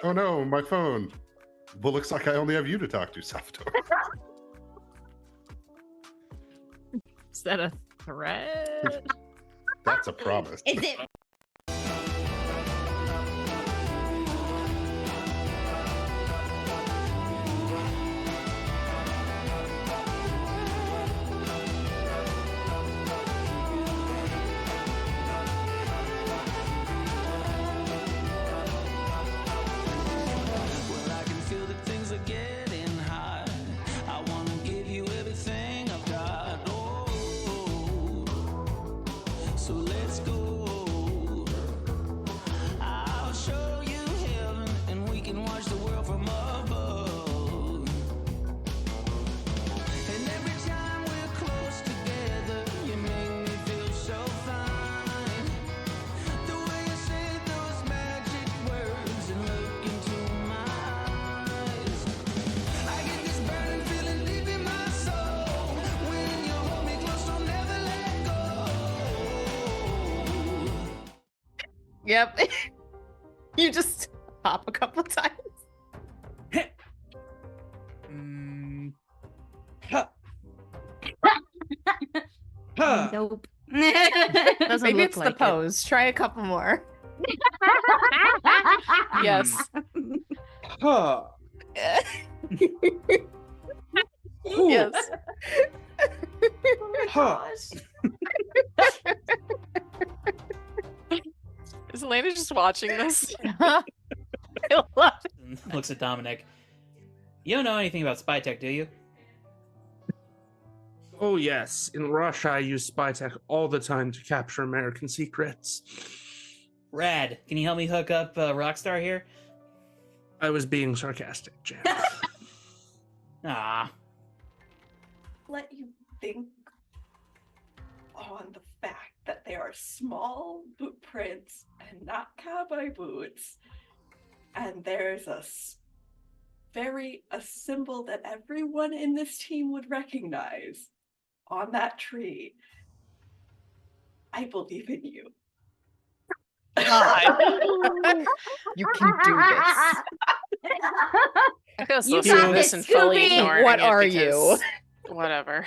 Oh no, my phone. Well, looks like I only have you to talk to, Salvatore. Is that a threat? That's a promise. Is it? Yep. You just hop a couple times. Nope. Doesn't Maybe look it's like the it. pose. Try a couple more. Yes. Huh. Yes. Huh. Is Elena just watching this? I love it. Looks at Dominic. You don't know anything about spy tech, do you? Oh yes, in Russia I use spy tech all the time to capture American secrets. Rad. Can you help me hook up Rockstar here? I was being sarcastic, James. Ah. Let you think on the fact that they are small boot prints and not cowboy boots, and there's a symbol that everyone in this team would recognize on that tree. I believe in you. God. You can do this. I feel so You sad got this this, and fully Scooby. ignoring What it are because- Whatever.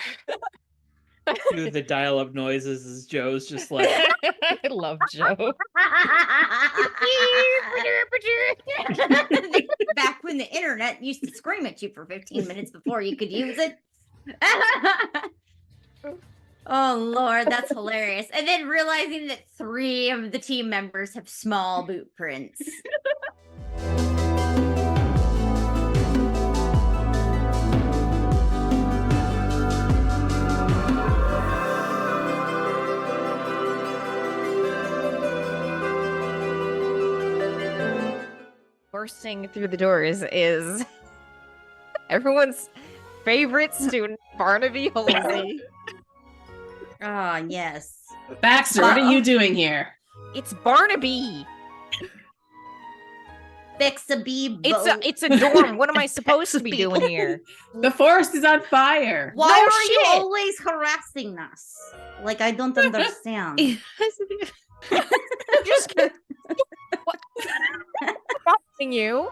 Do the dial-up noises as Joe's just like... I love Joe. Back when the internet used to scream at you for 15 minutes before you could use it. Oh Lord, that's hilarious. And then realizing that 3 of the team members have small boot prints. Bursting through the doors is everyone's favorite student, Barnaby Halsey. Oh yes. Baxter, what are you doing here? It's Barnaby. Fix a bee. It's a dorm. What am I supposed to be doing here? The forest is on fire. Why No are you shit. always harassing us? Like I don't understand. Just what? Harassing you?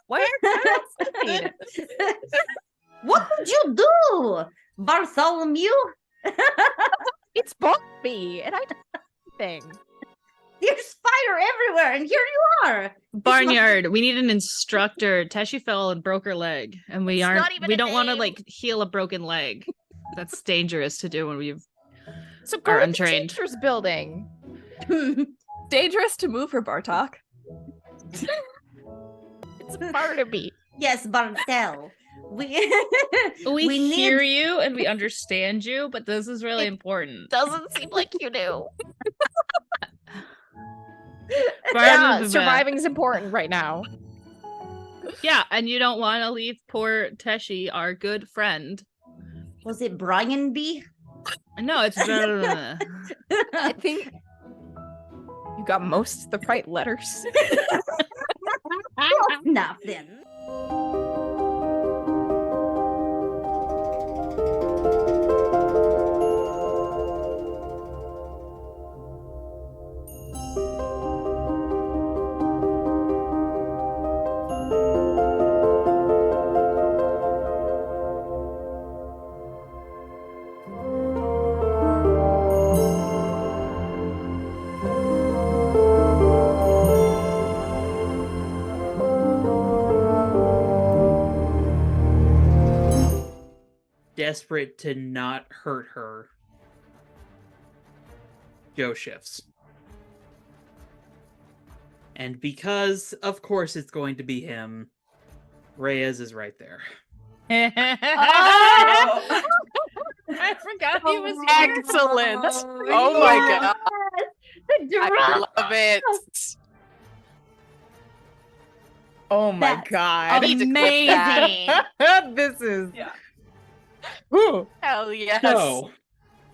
Why are you What would you do, Bartholomew? It's Barnaby, and I don't do anything. There's fire everywhere, and here you are. Barnyard, we need an instructor. Teshi fell and broke her leg, and we It's aren't. not even We a don't want to name. like heal a broken leg. That's dangerous to do when we've. So go Are to the untrained. teacher's building. Dangerous to move her, Bartok. It's Barnaby. Yes, Bartel. We We hear need- you and we understand you, but this is really important. Doesn't seem like you do. Barnaby, Surviving's important right now. Yeah, and you don't want to leave poor Teshi, our good friend. Was it Brian B? No, it's I think you got most of the right letters. Nothing. desperate to not hurt her, Joe shifts. And because, of course, it's going to be him, Reyes is right there. I forgot he was here. Excellent. Oh my god. The I drop. love it. Oh my That's god. need to clip that. Amazing. This is. Yeah. Whew. Hell yes. So,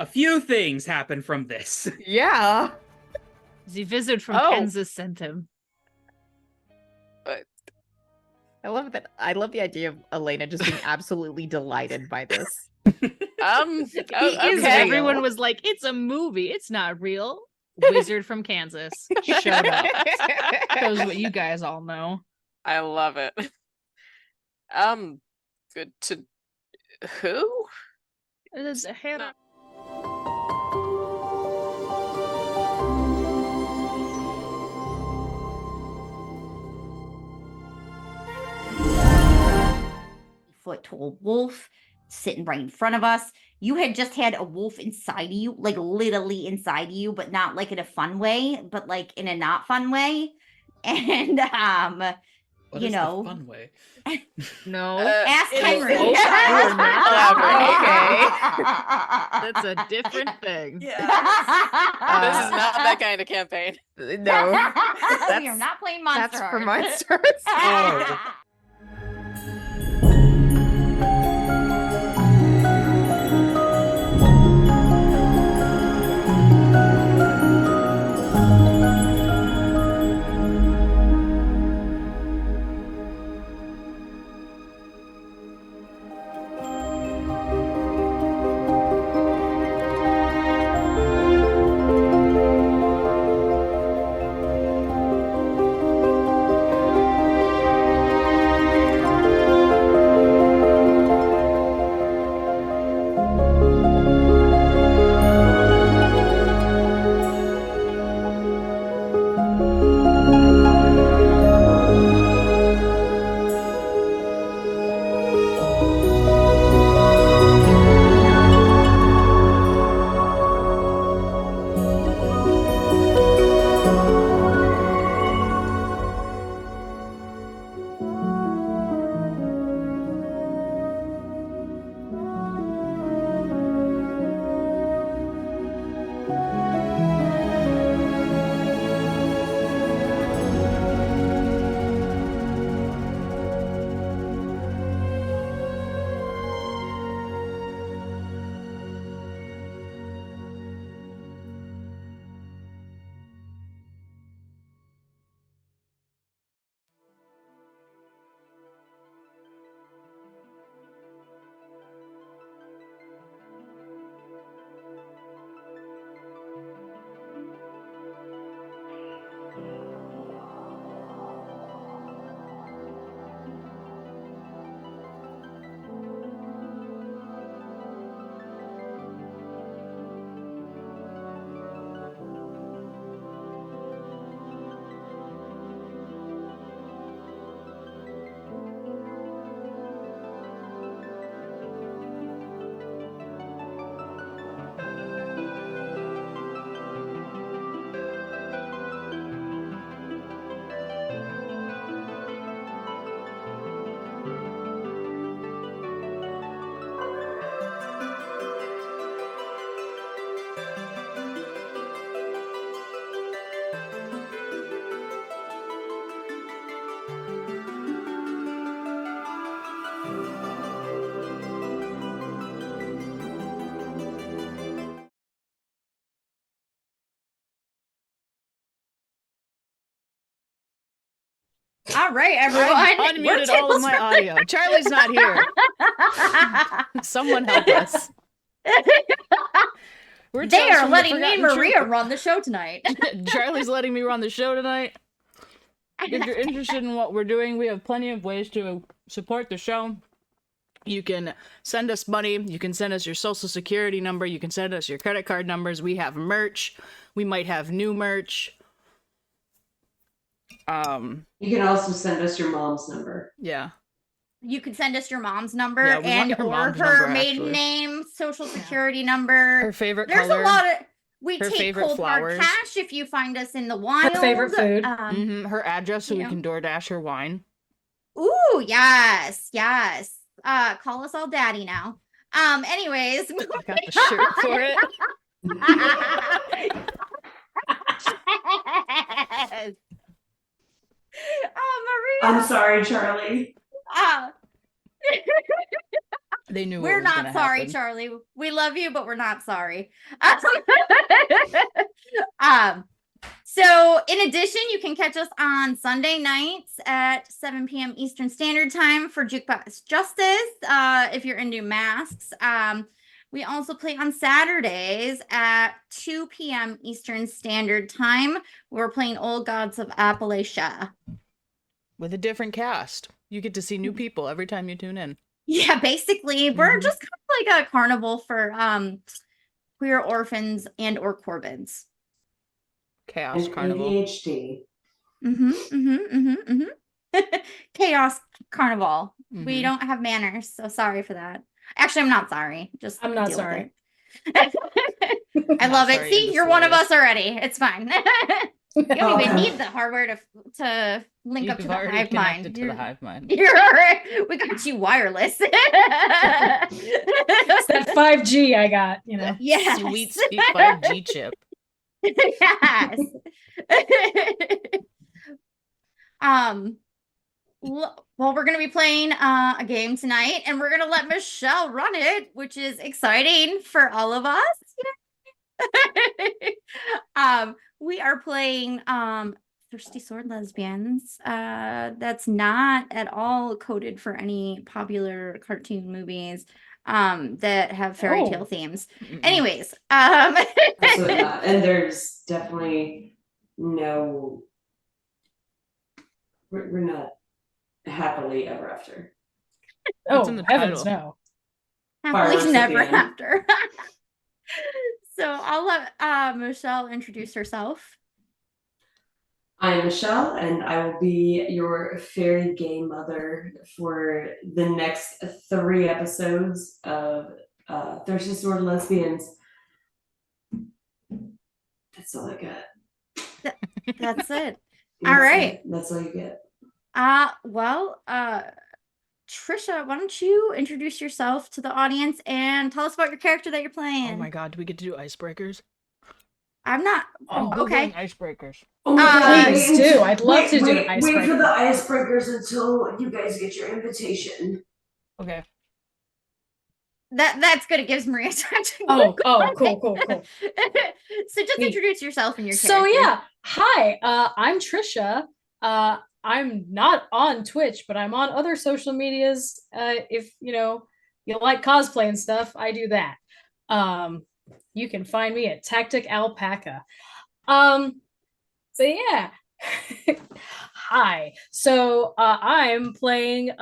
a few things happen from this. Yeah. The visit from Oh. Kansas sent him. I love that. I love the idea of Elena just being absolutely delighted by this. Oh, Is okay. everyone was like, it's a movie. It's not real. Wizard from Kansas. Shut up. Shows what you guys all know. I love it. Good to who? It is Hannah. Foot to a wolf sitting right in front of us. You had just had a wolf inside of you, like literally inside of you, but not like in a fun way, but like in a not fun way. And What you is know, the fun way? No. ask it is- Henry. You are not Okay. That's a different thing. Yeah. This is not that kind of campaign. No. You're That's- not playing Monster That's for Hearts. monsters. Oh. All right, I everyone. We're unmuted all of my audio. Charlie's not here. Someone help us. We're They Charles are from the letting me and Forgotten Maria Trooper. run the show tonight. Charlie's letting me run the show tonight. If you're interested in what we're doing, we have plenty of ways to support the show. You can send us money. You can send us your social security number. You can send us your credit card numbers. We have merch. We might have new merch. You can also send us your mom's number. Yeah. You could send us your mom's number Yeah, we want and your or mom's her number, maiden actually. name, social security number. Her favorite There's color. a lot of we her take favorite cold hard flowers. cash if you find us in the wild. favorite food. Her address so you we know. can DoorDash her wine. Ooh, yes, yes. Call us all daddy now. Anyways, I got the shirt for it. Yes. Oh, Maria. I'm sorry, Charlie. They knew We're what was not gonna sorry, happen. Charlie. We love you, but we're not sorry. So in addition, you can catch us on Sunday nights at 7 p.m. Eastern Standard Time for Jukebox Justice. If you're into masks. We also play on Saturdays at 2 p.m. Eastern Standard Time. We're playing Old Gods of Appalachia. With a different cast. You get to see new people every time you tune in. Yeah, basically, we're just kind of like a carnival for queer orphans and or Corbins. Chaos And Carnival. ADHD. Chaos Carnival. We don't have manners, so sorry for that. Actually, I'm not sorry. Just I'm not deal with sorry. it. I love it. sorry in See, the you're one of slightest. us already. It's fine. You don't even Oh. need the hardware to link up to You've the already hive mind. connected to the hive mind. You're already, we got you wireless. It's that 5G I got, you know. Yes. Sweet 5G chip. Yes. Well, we're gonna be playing a game tonight, and we're gonna let Michelle run it, which is exciting for all of us. We are playing Thirsty Sword Lesbians. That's not at all coded for any popular cartoon movies that have fairy tale themes. Anyways, Absolutely not. And there's definitely no. We're not happily ever after. What's in Oh, the heavens title? no. happily Fireworks at never the end. after. So I'll let Michelle introduce herself. I'm Michelle, and I will be your fairy Gaymother for the next 3 episodes of Thirsty Sword Lesbians. That's all I got. That's it. That's All right. it. That's all you get. Well, Trisha, why don't you introduce yourself to the audience and tell us about your character that you're playing? Oh my god, do we get to do icebreakers? I'm not. I'm Okay. Googling icebreakers. Oh my God, Please wait do. until- I'd love to do an Wait for icebreaker. the icebreakers until you guys get your invitation. Okay. That's good. It gives Maria time to Oh, Google it. cool. So just Neat. introduce yourself and your character. So yeah, hi, I'm Trisha. I'm not on Twitch, but I'm on other social medias. If you like cosplay and stuff, I do that. You can find me at Tactic Alpaca. So yeah. Hi. So I'm playing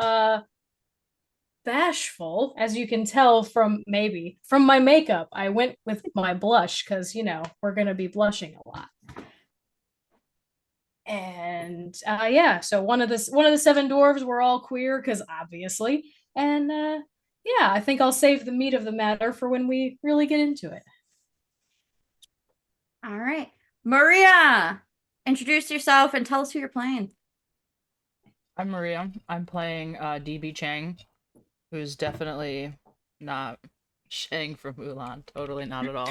Bashful, as you can tell from my makeup. I went with my blush because we're gonna be blushing a lot. And yeah, so one of the 7 dwarves were all queer because obviously, and yeah, I think I'll save the meat of the matter for when we really get into it. All right, Maria, introduce yourself and tell us who you're playing. I'm Maria. I'm playing DB Chang, who's definitely not Shang from Mulan. Totally not at all.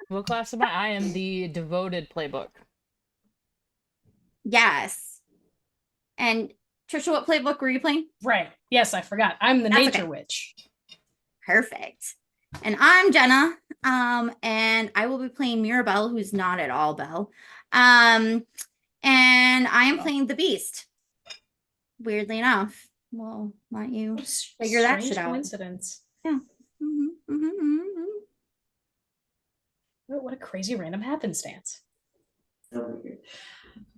What class am I? I am the devoted playbook. Yes. And Trisha, what playbook were you playing? Right. Yes, I forgot. I'm the That's nature okay. witch. Perfect. And I'm Jenna. And I will be playing Mirabelle, who's not at all Belle. And I am playing the Beast. Weirdly enough. Well, why don't you figure that Strange shit out? coincidence. Yeah. What a crazy random happenstance. So weird.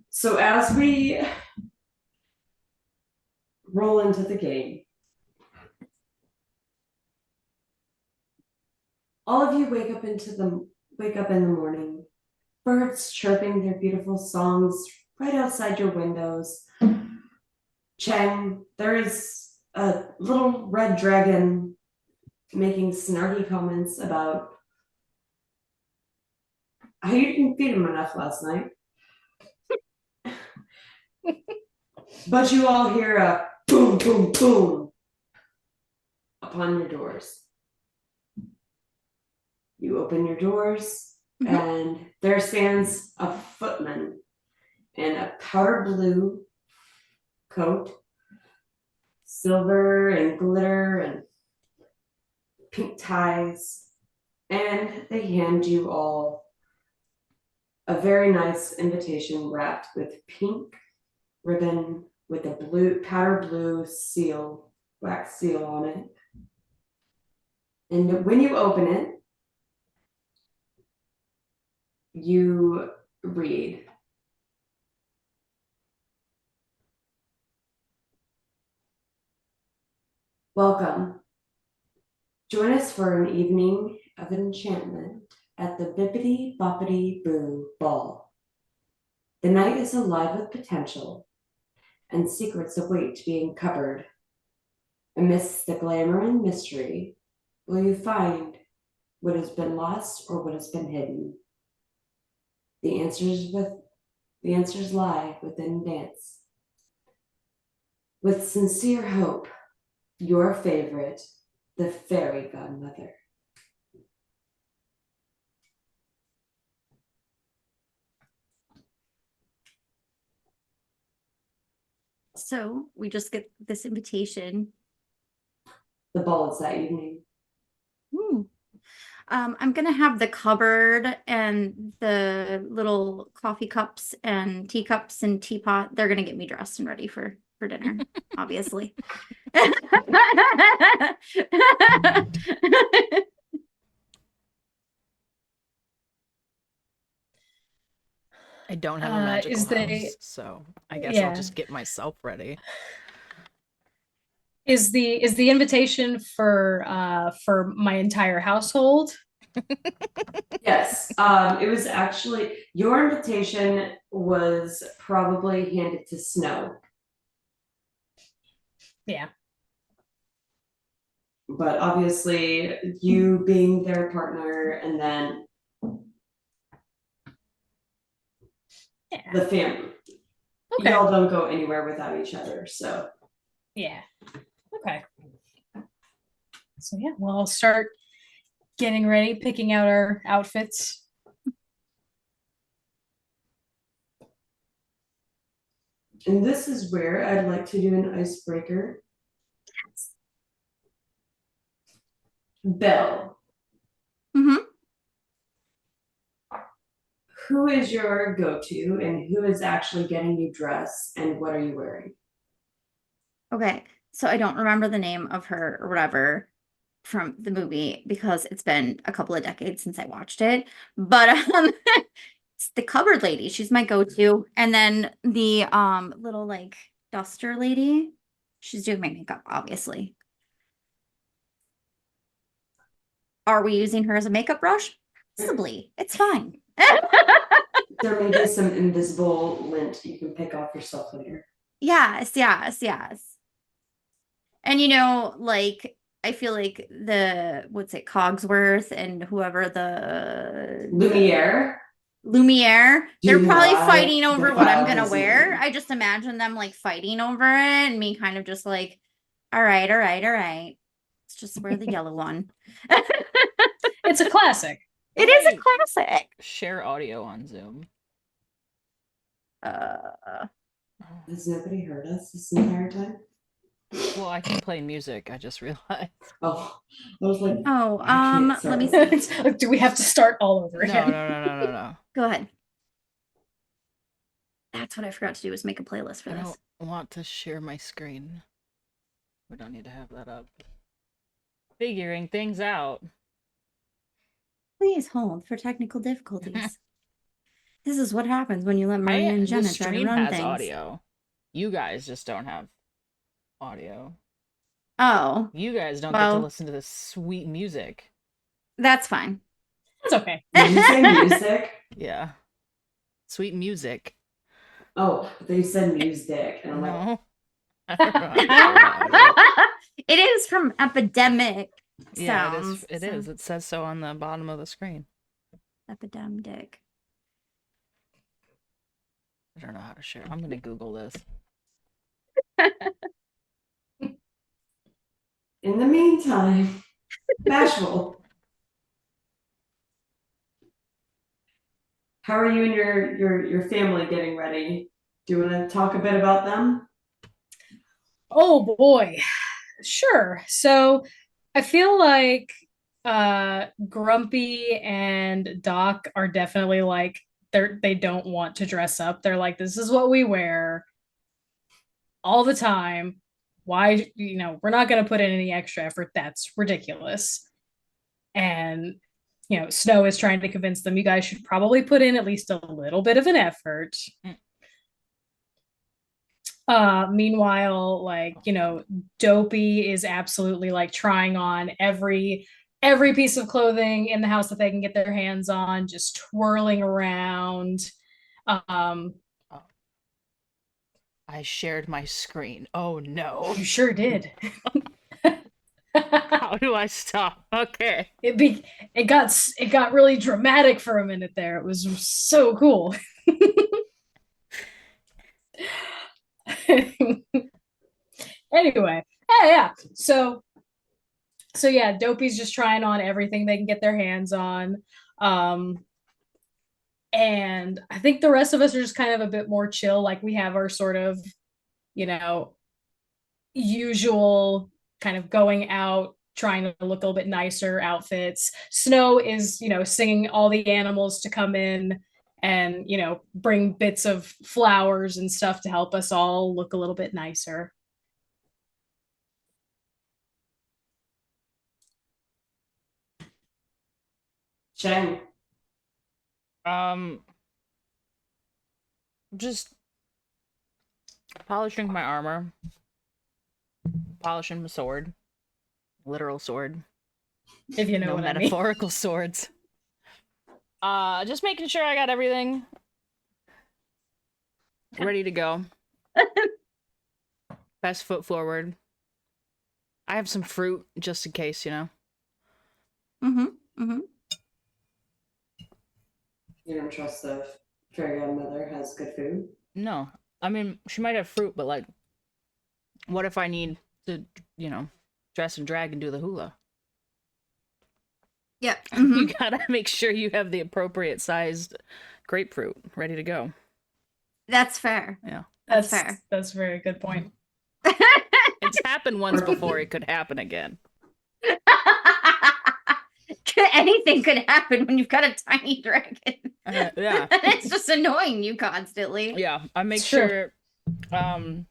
So as we roll into the game, all of you wake up in the morning, birds chirping their beautiful songs right outside your windows. Chang, there is a little red dragon making snarky comments about how you didn't feed him enough last night. But you all hear a boom, boom, boom upon your doors. You open your doors, and there stands a footman in a powder blue coat, silver and glitter and pink ties, and they hand you all a very nice invitation wrapped with pink ribbon with a blue powder blue seal, wax seal on it. And when you open it, you read, "Welcome. Join us for an evening of enchantment at the Bippity Boppity Boo Ball. The night is alive with potential, and secrets await to be uncovered. Amidst the glamour and mystery, will you find what has been lost or what has been hidden? The answers lie within dance. With sincere hope, your favorite, the Fairy Godmother." So we just get this invitation. The ball is that evening. I'm gonna have the cupboard and the little coffee cups and teacups and teapot. They're gonna get me dressed and ready for dinner, obviously. I don't have a magical is house, the- so I guess Yeah. I'll just get myself ready. Is the invitation for my entire household? Yes, it was actually, your invitation was probably handed to Snow, Yeah. but obviously you being their partner and then Yeah. the family. Okay. Y'all don't go anywhere without each other, so. Yeah. Okay. So yeah, well, I'll start getting ready, picking out our outfits. And this is where I'd like to do an icebreaker. Belle, Mhm. who is your go-to and who is actually getting you dressed and what are you wearing? Okay, so I don't remember the name of her or whatever from the movie because it's been a couple of decades since I watched it. But it's the cupboard lady. She's my go-to. And then the little like duster lady. She's doing my makeup, obviously. Are we using her as a makeup brush? Possibly. It's fine. There may be some invisible lint you can pick off yourself later. Yes. And like I feel like what's it, Cogsworth and whoever the Lumiere. They're probably Dumois, fighting over the what I'm wild gonna Disney. wear. I just imagine them like fighting over it and me kind of just like, all right. Let's just wear the yellow one. It's a classic. It is a classic. Share audio on Zoom. Has nobody heard us this entire time? Well, I can play music. I just realized. Oh, I was like, Oh, I can't let me start. see. Like, do we have to start all over No, again? no. Go ahead. That's what I forgot to do, was make a playlist for I this. don't want to share my screen. We don't need to have that up. Figuring things out. Please hold for technical difficulties. This is what happens when you let Maria and The Jenna try to stream run has things. audio. You guys just don't have audio. Oh, You guys don't get well, to listen to this sweet music. that's fine. It's okay. Did you say music? Yeah. Sweet music. Oh, they said music, and I'm like, No. I don't know how to say that. It is from Epidemic Yeah, Sounds. it is. It says so on the bottom of the screen. Epidemic. I don't know how to share. I'm gonna Google this. In the meantime, Bashful, how are you and your family getting ready? Do you want to talk a bit about them? Oh boy. Sure. So I feel like Grumpy and Doc are definitely like they don't want to dress up. They're like, this is what we wear all the time. Why, we're not gonna put in any extra effort. That's ridiculous. And Snow is trying to convince them you guys should probably put in at least a little bit of an effort. Meanwhile, like, Dopey is absolutely like trying on every piece of clothing in the house that they can get their hands on, just twirling around. I shared my screen. Oh no. You sure did. How do I stop? Okay. It got really dramatic for a minute there. It was so cool. Anyway, yeah. So yeah, Dopey's just trying on everything they can get their hands on. And I think the rest of us are just kind of a bit more chill. Like we have our sort of, usual kind of going out, trying to look a little bit nicer outfits. Snow is, singing all the animals to come in and, bring bits of flowers and stuff to help us all look a little bit nicer. Shane. Just polishing my armor, polishing my sword, literal sword. If you know no what metaphorical swords. Just making sure I got everything ready to go. Best foot forward. I have some fruit just in case, Mm-hmm. Mm-hmm. You don't trust the fairy godmother has good food? No. I mean, she might have fruit, but like, what if I need to, dress and drag and do the hula? Yeah. You gotta make sure you have the appropriate sized grapefruit ready to go. That's fair. Yeah. That's fair. That's a very good point. It's happened once before, it could happen again. Anything could happen when you've got a tiny dragon. Yeah. It's just annoying you constantly. Yeah, I make sure my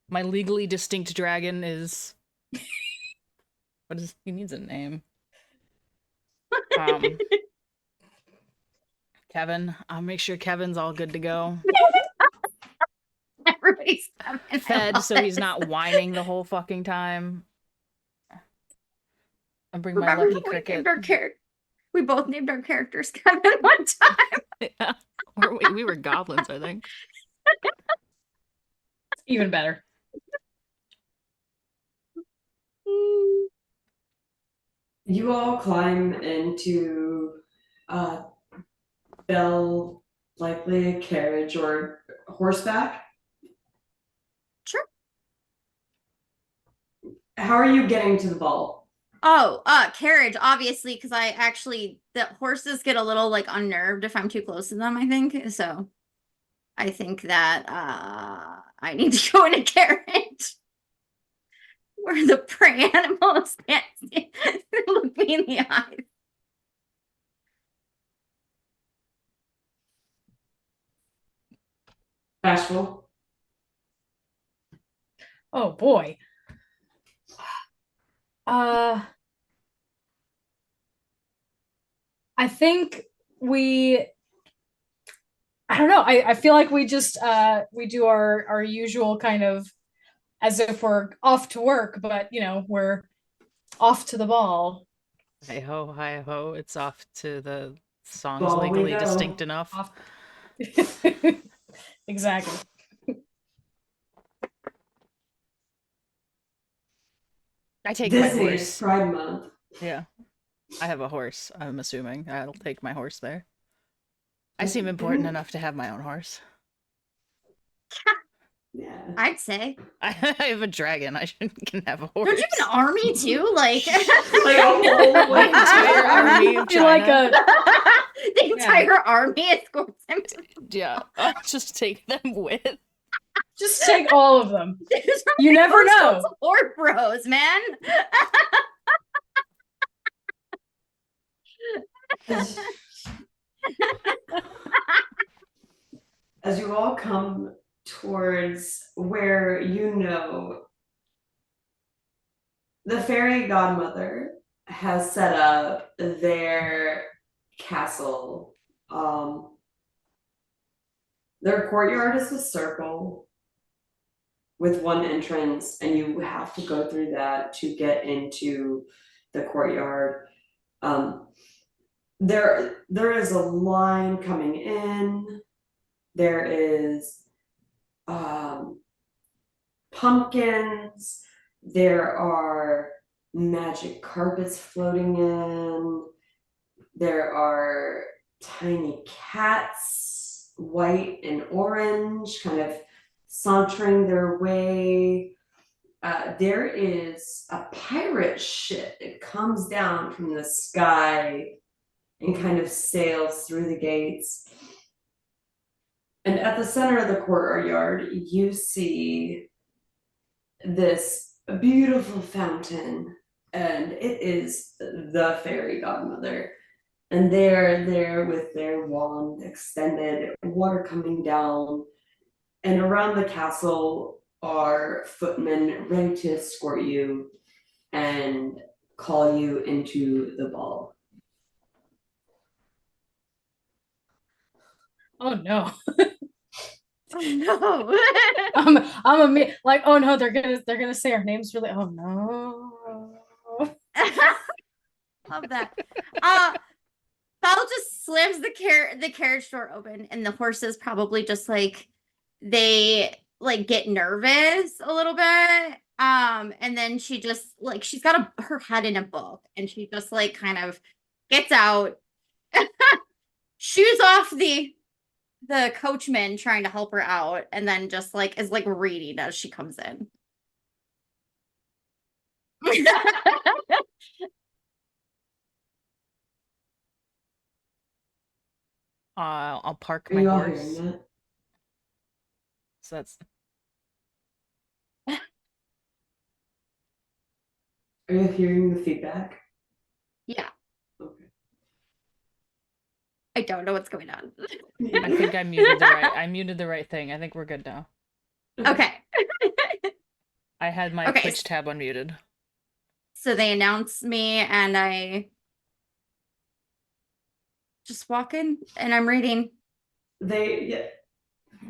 legally distinct dragon is he needs a name. Kevin. I'll make sure Kevin's all good to go. Everybody's fed so he's not whining the whole fucking time. I bring my lucky cricket. We both named our characters Kevin one time. Yeah. We were goblins, I think. Even better. You all climb into Bell, likely a carriage or horseback. Sure. How are you getting to the ball? Oh, carriage, obviously, because the horses get a little like unnerved if I'm too close to them, I think. So I think that I need to go in a carriage where the prey animals can't look me in the eyes. Bashful. Oh boy. I think I don't know. I feel like we just we do our usual kind of as if we're off to work, but we're off to the ball. Hi ho, it's off to the songs Ball we legally go. distinct enough. Off. Exactly. I take my Disney is horse. Pride Month. Yeah. I have a horse, I'm assuming. I'll take my horse there. I seem important enough to have my own horse. Yeah. I'd say. I have a dragon. I can have a horse. Don't you have an army too? Like, Like a whole My entire army of You're like China. the entire army escorts him. Yeah, I'll just take them with. just take all of them. There's You never know. Or bros, man. As you all come towards where you know the fairy godmother has set up their castle. Their courtyard is a circle with one entrance, and you have to go through that to get into the courtyard. There is a line coming in. There is pumpkins. There are magic carpets floating in. There are tiny cats, white and orange, kind of sauntering their way. There is a pirate ship. It comes down from the sky and kind of sails through the gates. And at the center of the courtyard, you see this beautiful fountain, and it is the fairy godmother. And they're there with their wand extended, water coming down. And around the castle are footmen ready to escort you and call you into the ball. Oh no. Oh no. Like, oh no, they're gonna say our names really. Oh no. Love that. Belle just slams the carriage door open, and the horses probably just like they like get nervous a little bit. And then she just like she's got her head in a book, and she just like kind of gets out, shoos off the coachman trying to help her out, and then just like is like reading as she comes in. I'll park Are my you all horse. hearing that? So that's Are you hearing the feedback? Yeah. Okay. I don't know what's going on. I think I muted the right thing. I think we're good now. Okay. I had my Okay. Twitch tab unmuted. So they announce me, and I just walk in, and I'm reading. Yeah,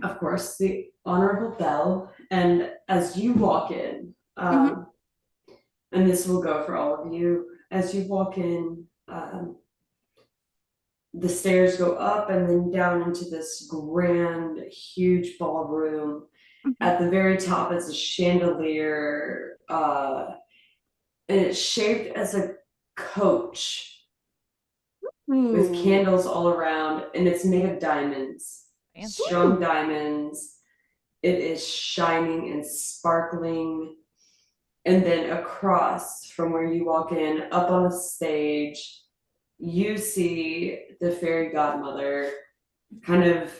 of course, the Honorable Belle. And as you walk in, and this will go for all of you, as you walk in, the stairs go up and then down into this grand, huge ballroom. At the very top is a chandelier, and it's shaped as a coach with candles all around, and it's made of diamonds, strung diamonds. It is shining and sparkling. And then across from where you walk in, up on the stage, you see the fairy godmother kind of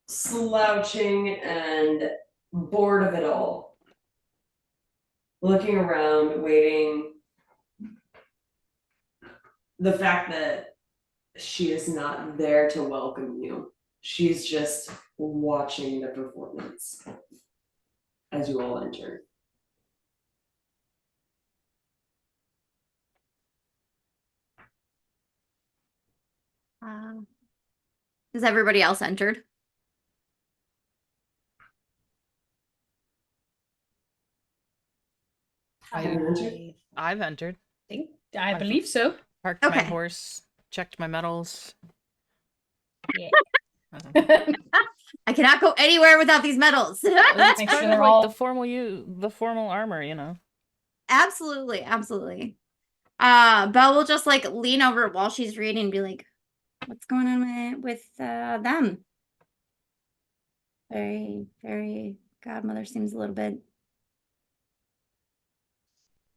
slouching and bored of it all, looking around, waiting. The fact that she is not there to welcome you, she's just watching the performance as you all enter. Has everybody else entered? I've entered. I believe so. Parked my horse, checked my medals. Yeah. I cannot go anywhere without these medals. It's Make part sure of they're like all- the formal armor, you know. Absolutely, absolutely. Belle will just like lean over while she's reading and be like, "What's going on with them?" Very godmother seems a little bit.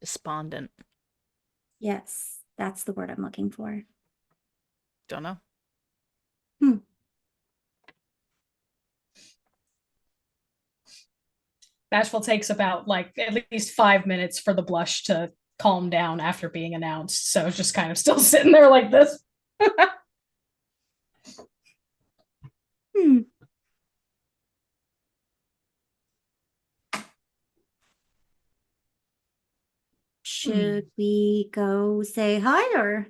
Despondent. Yes, that's the word I'm looking for. Don't know. Bashful takes about like at least 5 minutes for the blush to calm down after being announced. So it's just kind of still sitting there like this. Hmm. Should we go say hi or?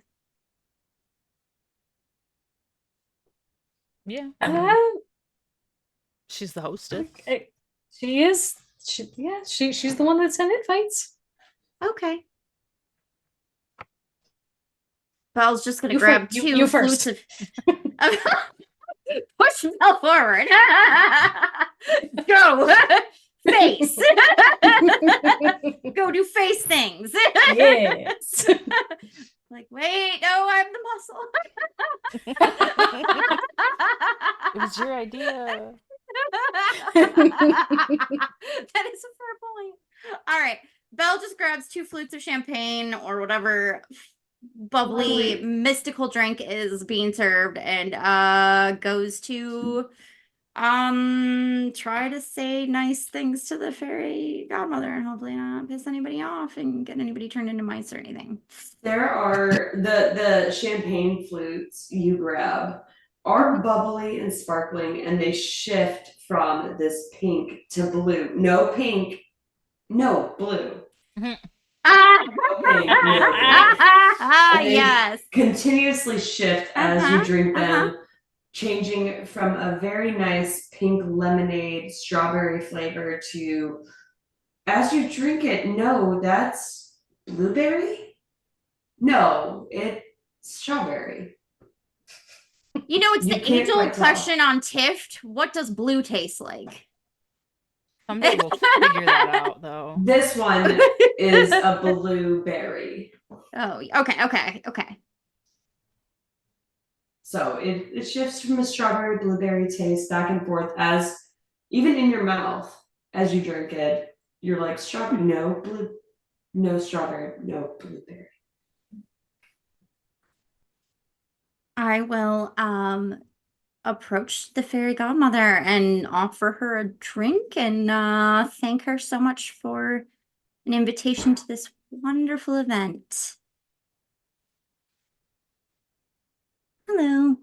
Yeah. She's the hostess. She is. She's the one that sent invites. Okay. Belle's just gonna You grab you- two you flutes first. of push Belle forward. Go face. Go do face things. Yes. Like, wait, no, I'm the muscle. It was your idea. That is a fair point. All right. Belle just grabs 2 flutes of champagne or whatever bubbly Lovely. mystical drink is being served and goes to try to say nice things to the fairy godmother and hopefully not piss anybody off and get anybody turned into mice or anything. There are the champagne flutes you grab are bubbly and sparkling, and they shift from this pink to blue. No pink, no blue. Ah, Okay, no. And they yes. continuously shift as you Uh-huh, drink them, uh-huh. changing from a very nice pink lemonade strawberry flavor to, as you drink it, no, that's blueberry? No, it's strawberry. You know, it's You the can't age-old quite tell. question on Tift. What does blue taste like? Someday we'll figure that out, though. This one is a blueberry. Oh, okay. So it shifts from a strawberry blueberry taste back and forth as even in your mouth as you drink it, you're like strawberry, no strawberry, no blueberry. I will approach the fairy godmother and offer her a drink and thank her so much for an invitation to this wonderful event. Hello.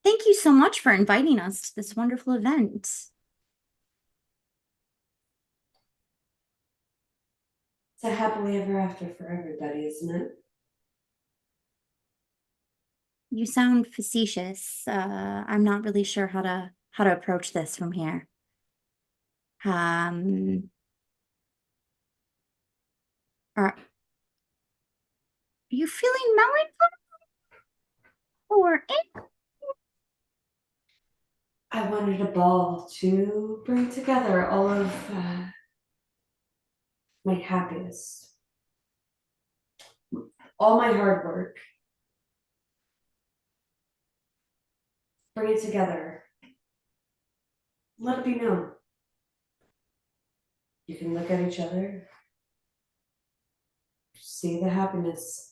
Thank you so much for inviting us to this wonderful event. It's a happily ever after for everybody, isn't it? You sound facetious. I'm not really sure how to approach this from here. Are you feeling melancholy? Or I wanted a ball to bring together all of my happiest, all my hard work. Bring it together. Let it be known. You can look at each other, see the happiness.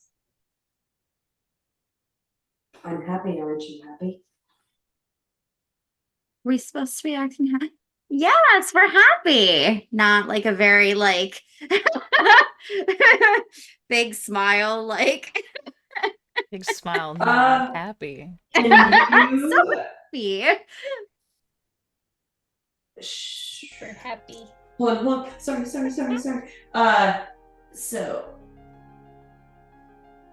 I'm happy, aren't you happy? we supposed to be acting happy? Yes, we're happy. Not like a very like big smile, like Big smile, not Uh, happy. Can you so happy. We're happy. hold on. Sorry. So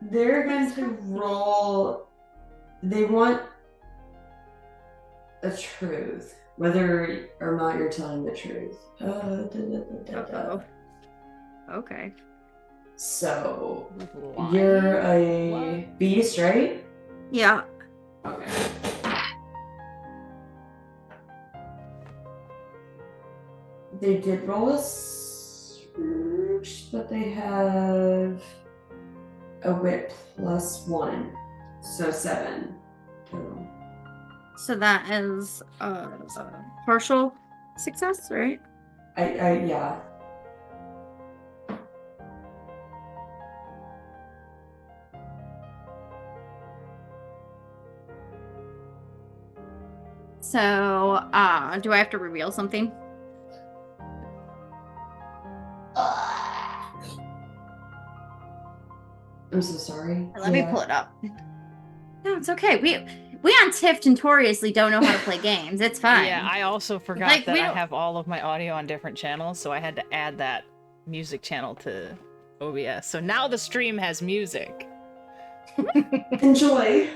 they're going to roll. They want a truth, whether or not you're telling the truth. Uh-oh. Okay. So Lying? you're a beast, right? Yeah. Okay. They did roll a search, but they have a wit +1, so 7 total. So that is partial success, right? Yeah. So, do I have to reveal something? I'm so sorry. Let me pull it up. No, it's okay. We on Tift notoriously don't know how to play games. It's fine. Yeah, I also forgot Like, that we I don't- have all of my audio on different channels, so I had to add that music channel to OBS. So now the stream has music. Enjoy.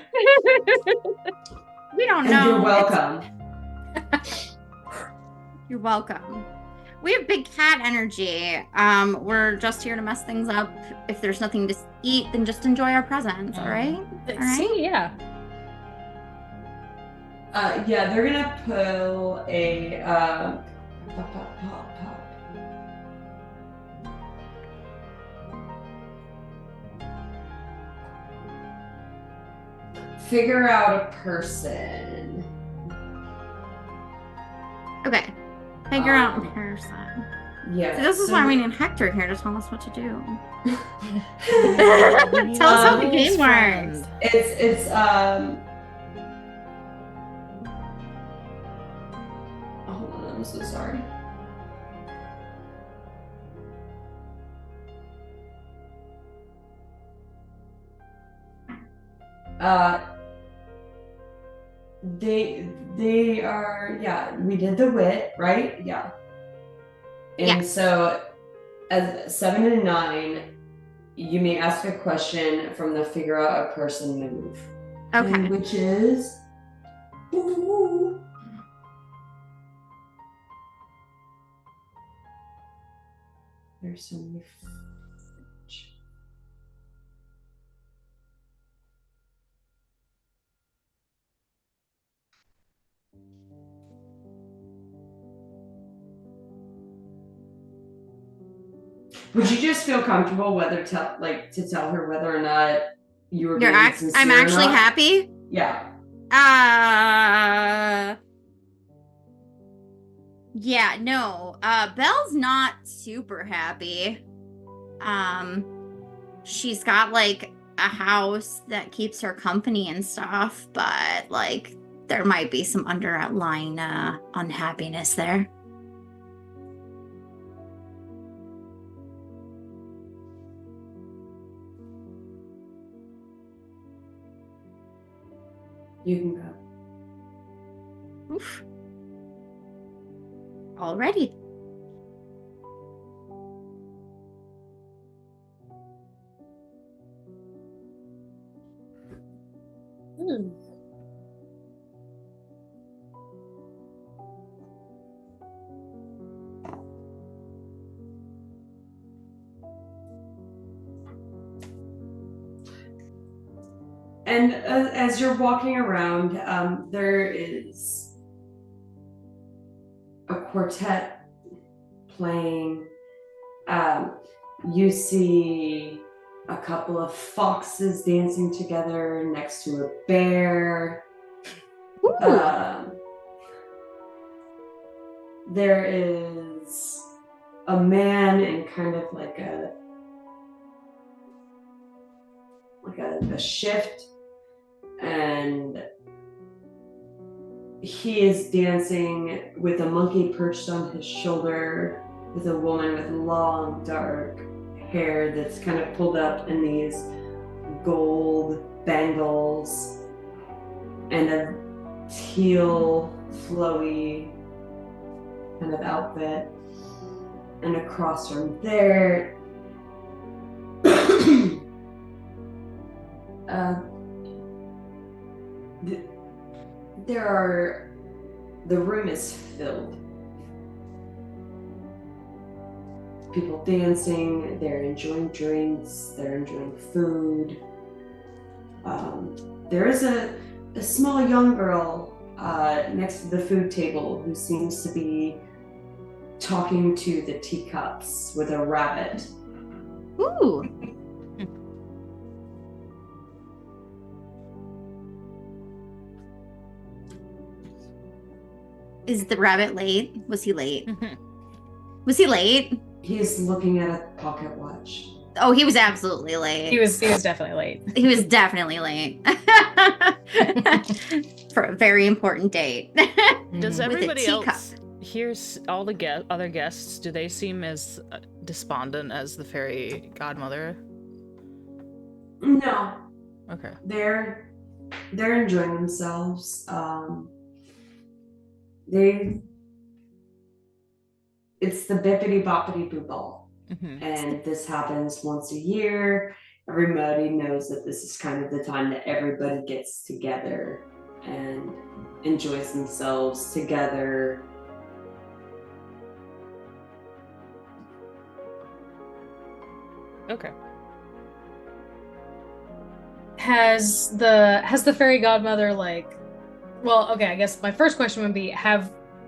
We don't And know. you're welcome. You're welcome. We have big cat energy. We're just here to mess things up. If there's nothing to eat, then just enjoy our presents, all right? All right? See, yeah. Yeah, they're gonna pull a figure out a person. Okay. Figure out a person. Yeah. So this is so- why we need Hector here to tell us what to do. We Tell us how the need game a friend. works. It's hold on, I'm so sorry. They are, yeah, we did the wit, right? Yeah. And Yeah. so as 7 and 9, you may ask a question from the figure out a person move. Okay. And which is ooh. There's so many Would you just feel comfortable whether to tell her whether or not you were being sincere I'm or actually not? happy. Yeah. Yeah, no. Belle's not super happy. She's got like a house that keeps her company and stuff, but like there might be some underlying unhappiness there. You can go. Oof. Already. And as you're walking around, there is a quartet playing. You see a couple of foxes dancing together next to a bear. There is a man in kind of like a shift, and he is dancing with a monkey perched on his shoulder with a woman with long dark hair that's kind of pulled up in these gold bangles and a teal flowy kind of outfit. And across from there the room is filled. People dancing, they're enjoying drinks, they're enjoying food. There is a small young girl next to the food table who seems to be talking to the teacups with a rabbit. Ooh. Is the rabbit late? Was he late? Was he late? He's looking at a pocket watch. Oh, he was absolutely late. He was definitely late. He was definitely late. For a very important date. Does With a everybody teacup. else here's all the other guests? Do they seem as despondent as the fairy godmother? No, Okay. they're enjoying themselves. It's the bippity boppity boo ball, and this happens once a year. Everybody knows that this is kind of the time that everybody gets together and enjoys themselves together. Okay. Has the fairy godmother well, okay, I guess my first question would be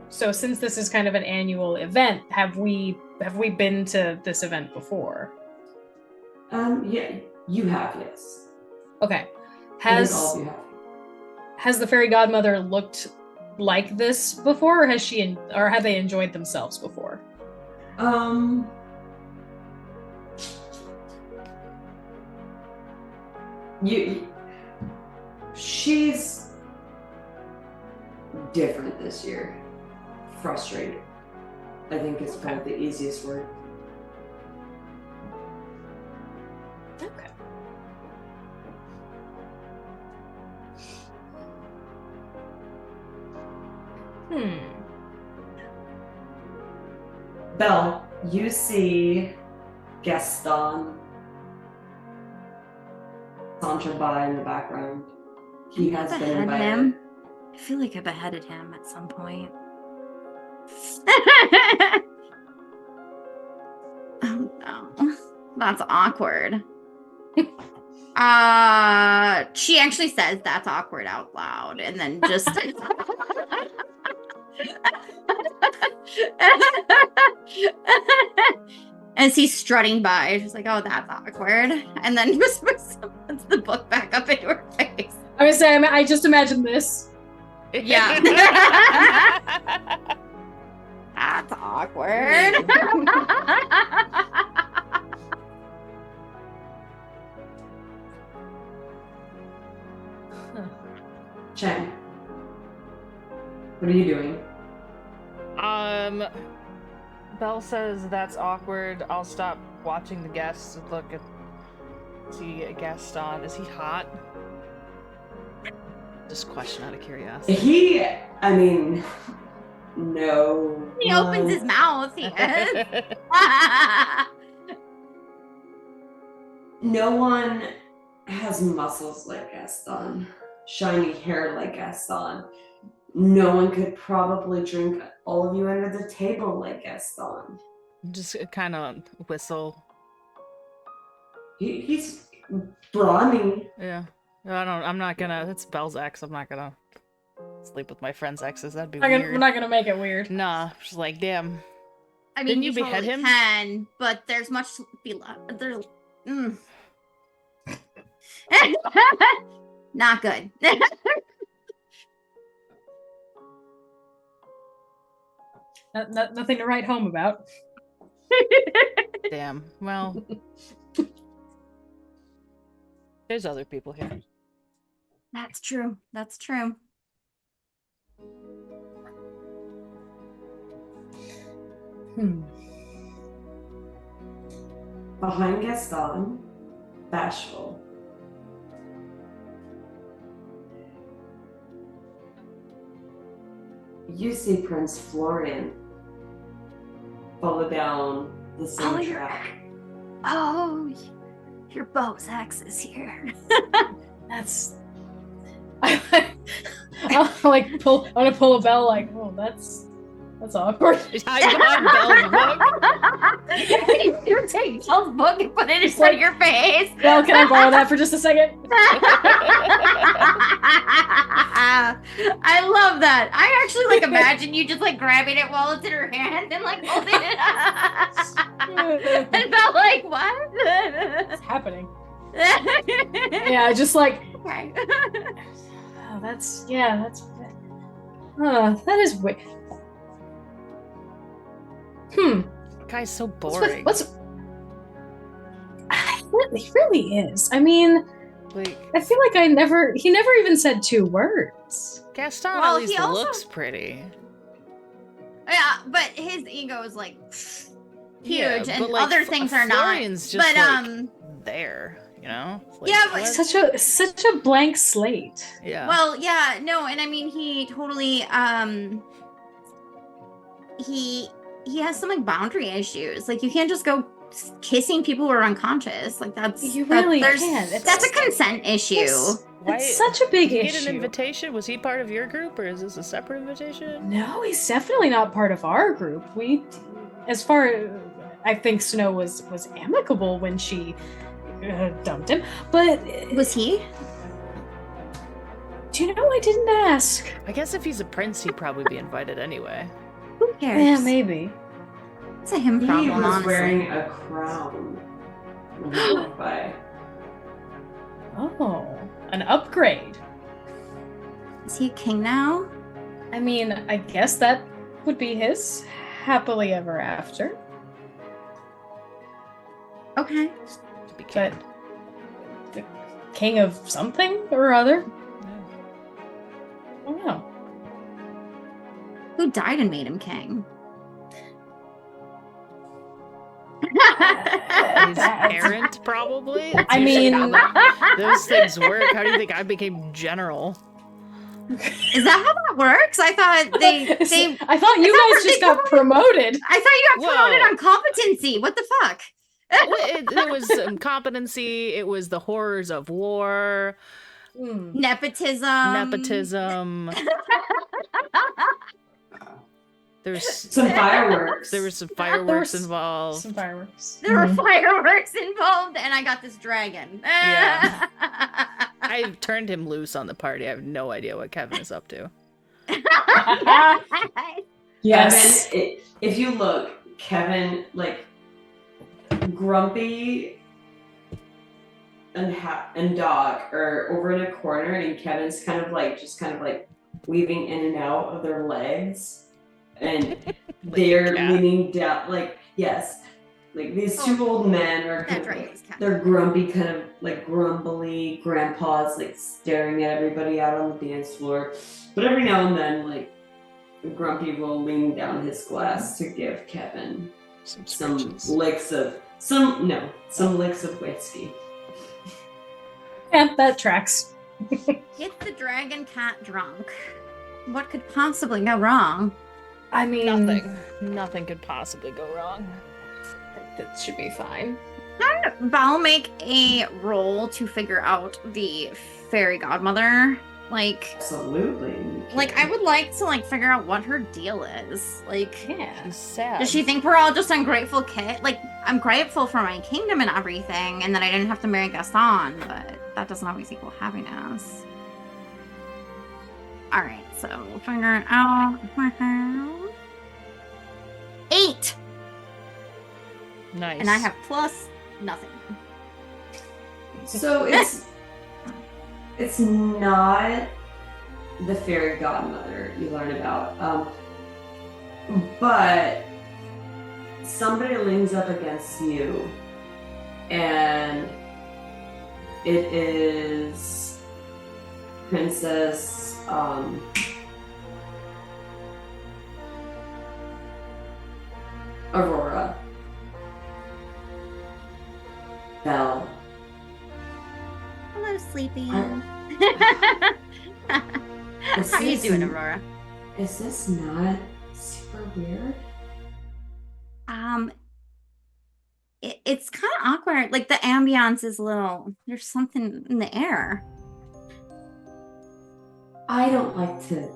so since this is kind of an annual event, have we been to this event before? Yeah, you have, yes. Okay. I think all of you have. Has the fairy godmother looked like this before, or have they enjoyed themselves before? She's different this year. Frustrated, I think, is probably the easiest word. Okay. Belle, you see Gaston saunter by in the background. He has been beheaded invited. him. I feel like I beheaded him at some point. Oh no. That's awkward. She actually says that's awkward out loud and then just as he's strutting by, she's like, oh, that's awkward. And then just puts the book back up into her face. I would say, I just imagine this. Yeah. That's awkward. Chen, what are you doing? Belle says that's awkward. I'll stop watching the guests and look at see Gaston. Is he hot? Just question out of curiosity. No. He opens his mouth. He is. No one has muscles like Gaston, shiny hair like Gaston. No one could probably drink all of you under the table like Gaston. Just kind of whistle. He's brawny. Yeah. I'm not gonna. It's Belle's ex. I'm not gonna sleep with my friend's exes. That'd be weird. We're not gonna make it weird. Nah. She's like, damn. I mean, Didn't you behead him? Can, but there's much to be left. There's not good. Nothing to write home about. Damn. Well, there's other people here. That's true. That's true. Behind Gaston, bashful. You see Prince Florian follow down the same track. Oh, your Beau's ex is here. That's. I want to pull a Belle. Like, oh, that's That's awkward. I got Belle's book. You take Bell's book and put it in front of your face. Belle, can I borrow that for just a second? I love that. I actually like imagine you just like grabbing it while it's in her hand and like holding it up. And Belle like, what? What's happening? Yeah, just like Okay. oh, that's that is weird. Guy's so boring. What's he really is. I mean, Like, I feel like he never even said 2 words. Gaston Well, at least he also- looks pretty. Yeah, but his ego is like huge, Yeah, and but, like, other things are not. Florian's just, But like, there, you know? Like, Yeah, but what? Such a blank slate. Yeah. well, yeah, no, and I mean he totally he has some like boundary issues. Like you can't just go kissing people who are unconscious. Like that's You really there's- can't. That's a consent issue. It's such a big Did he get issue. an invitation? Was he part of your group, or is this a separate invitation? No, he's definitely not part of our group. As far I think Snow was amicable when she dumped him, but Was he? do you know I didn't ask? I guess if he's a prince, he'd probably be invited anyway. Who cares? Yeah, maybe. It's a him He problem, was honestly. wearing a crown when he walked by. Oh, an upgrade. Is he a king now? I mean, I guess that would be his happily ever after. Okay. To be But king. the king of something or other? Yeah. I don't know. Who died and made him king? His parent, probably? That's I usually mean- how those things work. How do you think I became general? Is that how that works? I thought they I thought you thought guys just they got promoted. I thought you got promoted Whoa. on competency. What the fuck? There was competency. It was the horrors of war, Nepotism. nepotism. There's Some fireworks. there were some There fireworks was involved. Some fireworks. There were Mhm. fireworks involved, and I got this dragon. Yeah. I turned him loose on the party. I have no idea what Kevin is up to. Yes. Kevin, if you look, Kevin, like, Grumpy and Doc are over in a corner, and Kevin's kind of like weaving in and out of their legs, and they're cat. leaning down. Like, yes, like these two old men are kind That of like, dragon's cat. they're grumpy, kind of like grumbly grandpas, like staring at everybody out on the dance floor. But every now and then, like, Grumpy will lean down his glass to give Kevin Some some scritches. licks of whiskey. Yeah, that tracks. Get the dragon cat drunk. What could possibly go wrong? I mean, Nothing could possibly go wrong. that should be fine. Can Val make a roll to figure out the fairy godmother? Like, Absolutely. I would like to figure out what her deal is. Like, Yeah. He's sad. does she think we're all just ungrateful kids? Like, I'm grateful for my kingdom and everything, and that I didn't have to marry Gaston, but that doesn't always equal happiness. Alright, so we'll figure it out. 8! Nice. And I have plus nothing. So it's not the fairy godmother you learn about, but somebody leans up against you, and it is Princess Aurora. Belle. Hello, Sleepy. Is How you this- doing, Aurora? Is this not super weird? It's kind of awkward. Like, the ambiance is a little. There's something in the air. I don't like to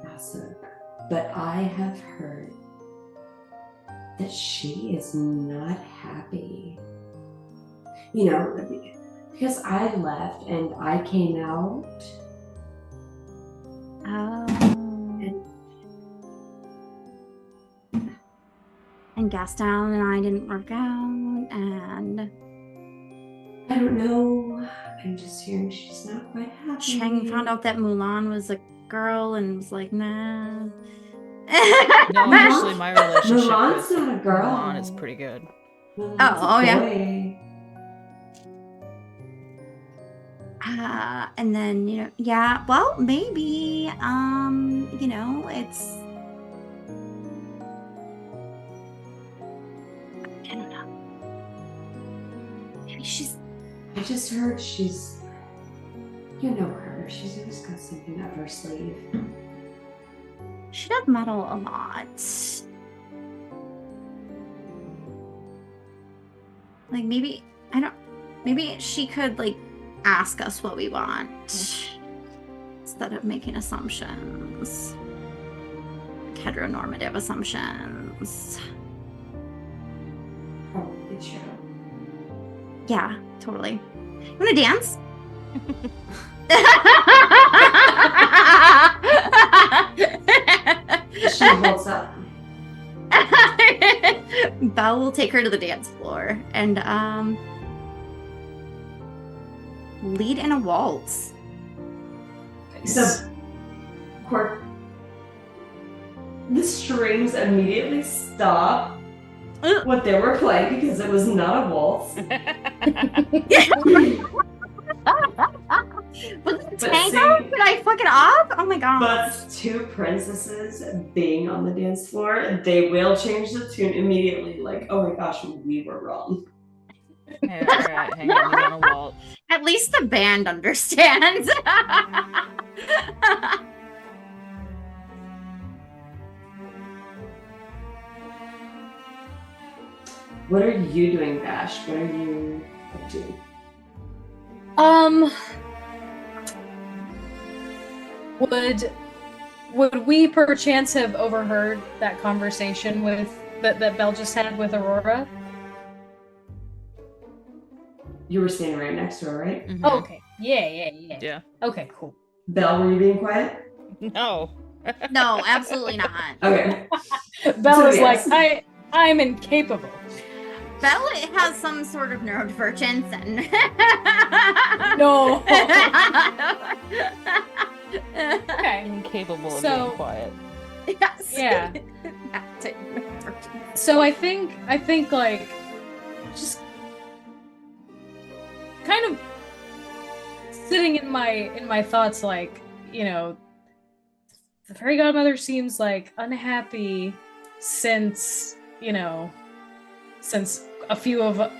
gossip. but I have heard that she is not happy. You know, because I left and I came out. And Gaston and I didn't work out, and I don't know. I'm just hearing she's not quite happy. Chang found out that Mulan was a girl and was like, nah. No, actually, my relationship Mulan's with not a girl. Mulan is pretty good. Mulan's a boy. And then, you know, yeah, well, maybe, you know, it's, I don't know. Maybe she's, I just heard she's, you know her, she's always got something up her sleeve. she does meddle a lot. Like, maybe, I don't, maybe she could, like, ask us what we want instead of making assumptions, like heteronormative assumptions. Probably true. Yeah, totally. You want to dance? She holds up. Belle will take her to the dance floor and lead in a waltz. So, the strings immediately stop what they were playing because it was not a waltz. Was it tango? Did I fuck it up? Oh my god. But two princesses being on the dance floor, they will change the tune immediately. Like, oh my gosh, we were wrong. Hey, all right, hang on, he's on a waltz. At least the band understands. What are you doing, Bash? What are you up to? Would we perchance have overheard that conversation with that Belle just had with Aurora? You were standing right next to her, right? Mm-hmm. Oh, okay. Yeah. Yeah. Okay, cool. Belle, were you being quiet? No. No, absolutely not. Okay. Belle So, is yes. like, I'm incapable. Belle has some sort of neurodivergence and No. Okay. Incapable of So- being quiet. Yes. Yeah. Acting neurodivergence. So I think like just kind of sitting in my thoughts, like, you know, the fairy godmother seems like unhappy since, you know, since a few of us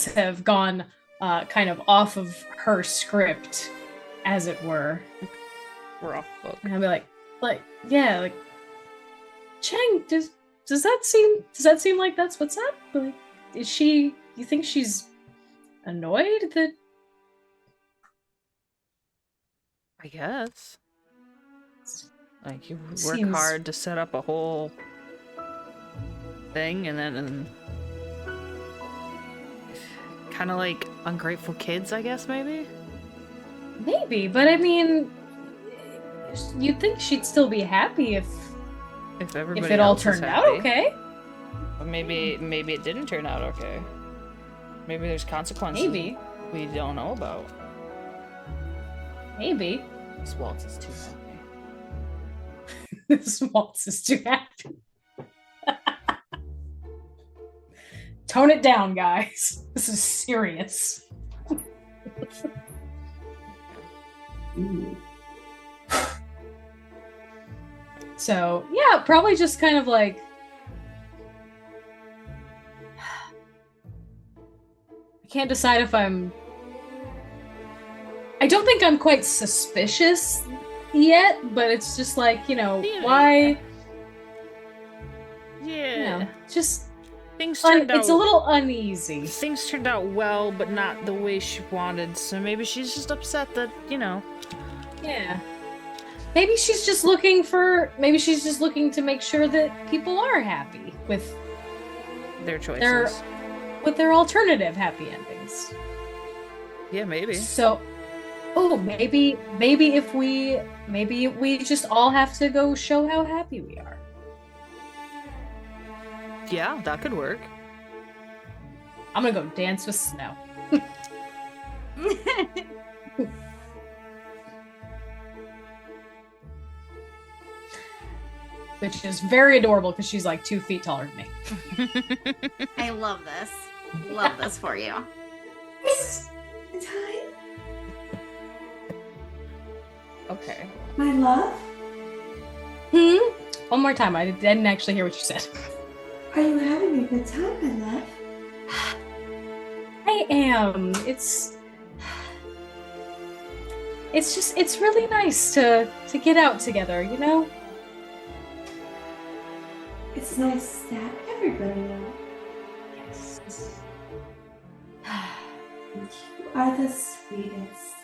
have gone kind of off of her script, as it were. We're off book. And I'll be like, yeah, like, Chang, does that seem like that's what's up? Like, you think she's annoyed that? I guess. Like, you work Seems- hard to set up a whole thing, and then kind of like ungrateful kids, I guess, maybe? Maybe, but I mean, you'd think she'd still be happy if Everybody it all else is turned out happy. okay. But maybe it didn't turn out okay. Maybe there's consequences Maybe. we don't know about. Maybe. This waltz is too happy. This waltz is too happy. Tone it down, guys. This is serious. Ooh. So, yeah, probably just kind of like... I can't decide if I'm... I don't think I'm quite suspicious yet, but it's just like, you know, Yeah. why... Yeah. You know, just... Things turned out. it's a little uneasy. Things turned out well, but not the way she wanted. So maybe she's just upset that, you know. Yeah. maybe she's just looking to make sure that people are happy with Their choices. their alternative happy endings. Yeah, maybe. So, maybe we just all have to go show how happy we are. Yeah, that could work. I'm gonna go dance with Snow. Which is very adorable because she's like 2 feet taller than me. I love this. Love this for you. Time, Okay. my love. One more time. I didn't actually hear what you said. Are you having a good time, my love? I am. It's really nice to get out together, you know? It's nice to have everybody out. Yes. You are the sweetest.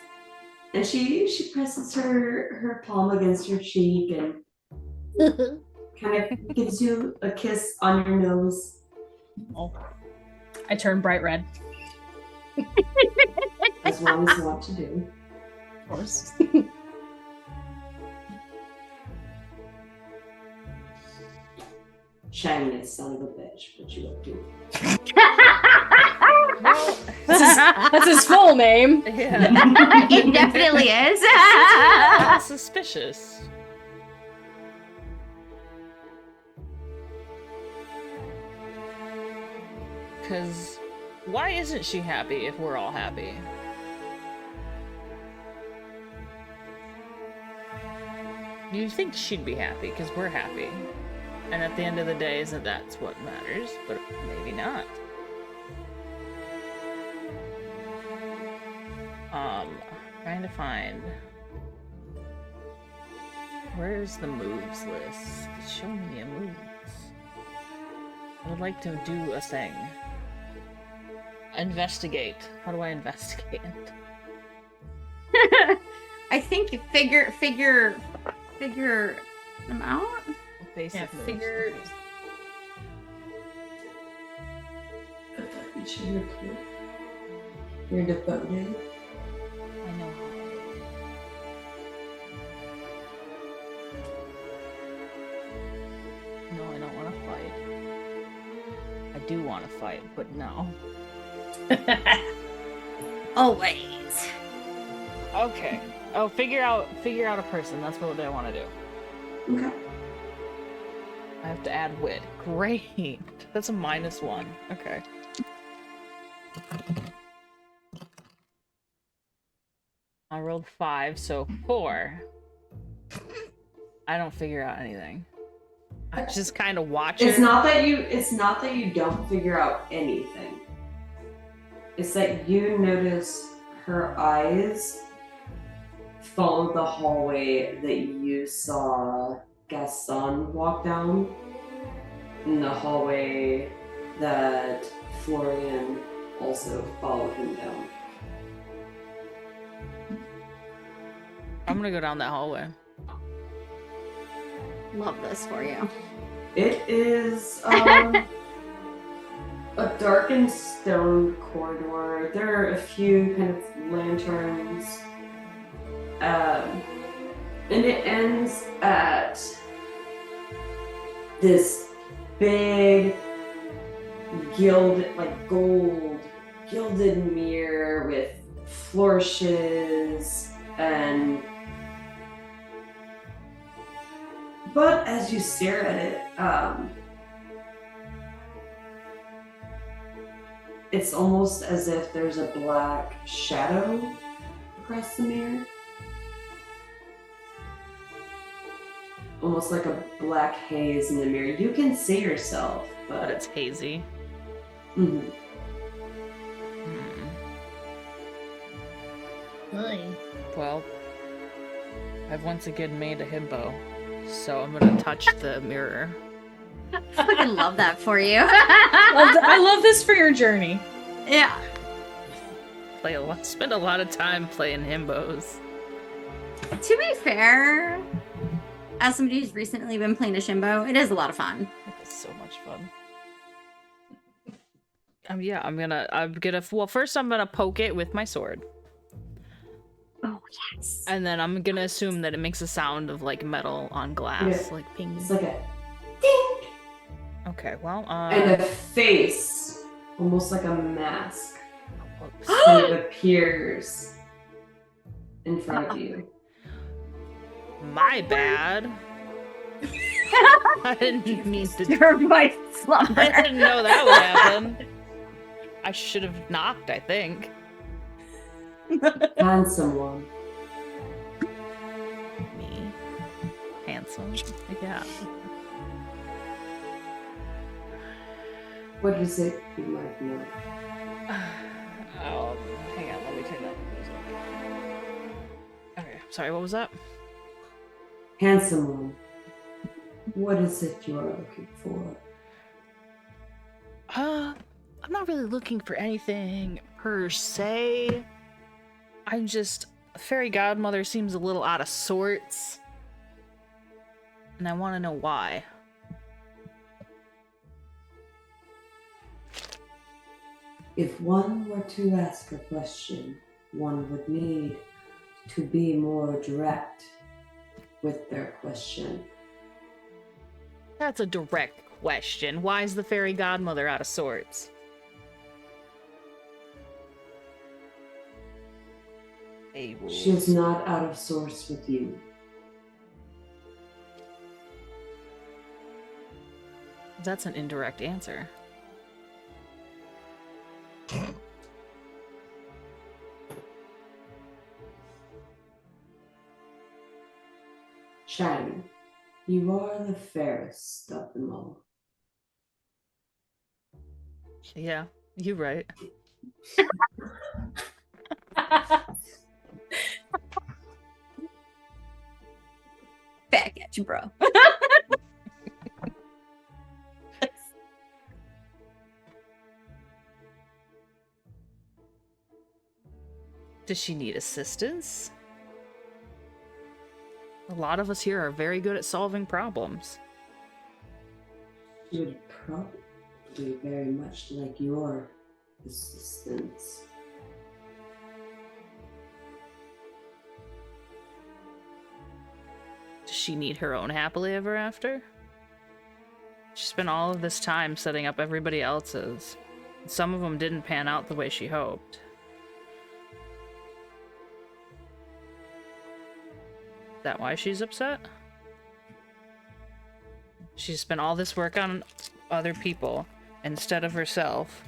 And she presses her palm against your cheek and kind of gives you a kiss on your nose. Oh. I turn bright red. As one is wont to do. Of course. Shiniest son of a bitch, but you up to. Well, That's his full name. yeah. It definitely is. That's suspicious. Because why isn't she happy if we're all happy? You'd think she'd be happy because we're happy. And at the end of the day, isn't that what matters? But maybe not. Trying to find... Where's the moves list? Show me a moves. I would like to do a thing. Investigate. How do I investigate? I think you figure them out. Basic Yeah, moves. figure- You should recruit. You're devoted. I know. No, I don't want to fight. I do want to fight, but no. Always. Okay. Oh, figure out a person. That's what I want to do. Okay. I have to add wit. Great. That's a -1. Okay. I rolled 5, so 4. I don't figure out anything. I just kind of watch It's it. not that you don't figure out anything. It's that you notice her eyes follow the hallway that you saw Gaston walk down, in the hallway that Florian also followed him down. I'm gonna go down that hallway. Love this for you. It is a darkened stone corridor. There are a few kind of lanterns. And it ends at this big gilded mirror with flourishes and but as you stare at it, it's almost as if there's a black shadow across the mirror. Almost like a black haze in the mirror. You can see yourself, But but it's hazy. Mhm. Well, I've once again made a himbo, so I'm gonna touch the mirror. I fucking love that for you. I love this for your journey. Yeah. Spend a lot of time playing himbos. To be fair, as somebody who's recently been playing Ashimbo, it is a lot of fun. It's so much fun. Yeah, I'm gonna, well, first I'm gonna poke it with my sword. Oh, yes. And then I'm gonna assume that it makes a sound of, like, metal on glass, Yeah. like ping. It's like a ding! Okay, well, And a face, almost like a mask, kind of appears in front of you. my bad. I didn't mean to. Disturbed my slumber. I didn't know that would happen. I should have knocked, I think. Handsome one. Me. Handsome. Yeah. What is it you might know? Oh, hang on, let me turn down the music. Okay, sorry, what was that? Handsome one. What is it you are looking for? I'm not really looking for anything per se. I'm just, Fairy Godmother seems a little out of sorts. And I want to know why. If one were to ask a question, one would need to be more direct with their question. That's a direct question. Why is the Fairy Godmother out of sorts? She is not out of sorts with you. That's an indirect answer. Shang, you are the fairest of them all. Yeah, you're right. Back at you, bro. Does she need assistance? A lot of us here are very good at solving problems. She would probably very much like your assistance. Does she need her own happily ever after? She spent all of this time setting up everybody else's. Some of them didn't pan out the way she hoped. Is that why she's upset? She spent all this work on other people instead of herself.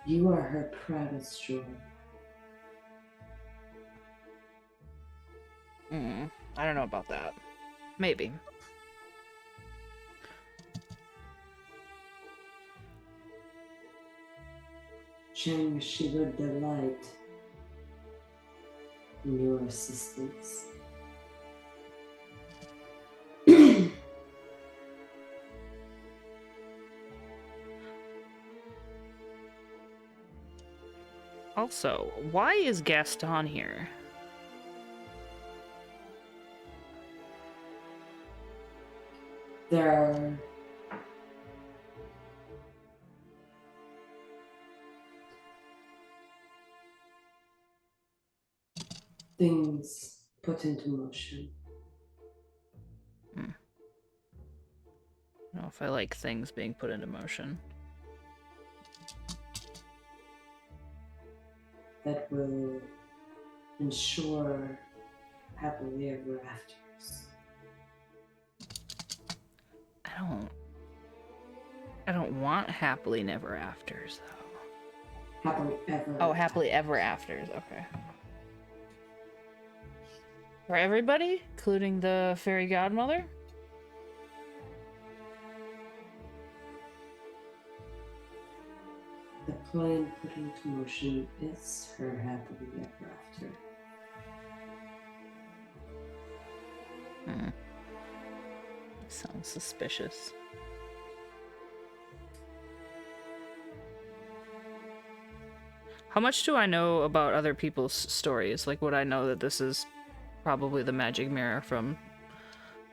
You are her proudest joy. I don't know about that. Maybe. Chang, she would delight in your assistance. Also, why is Gaston here? There are things put into motion. I don't know if I like things being put into motion. That will ensure happily ever afters. I don't want happily never afters, though. Happily ever. Oh, happily ever afters. Okay. For everybody, including the fairy godmother? The plan put into motion is her happily ever after. Sounds suspicious. How much do I know about other people's stories? Like, would I know that this is probably the magic mirror from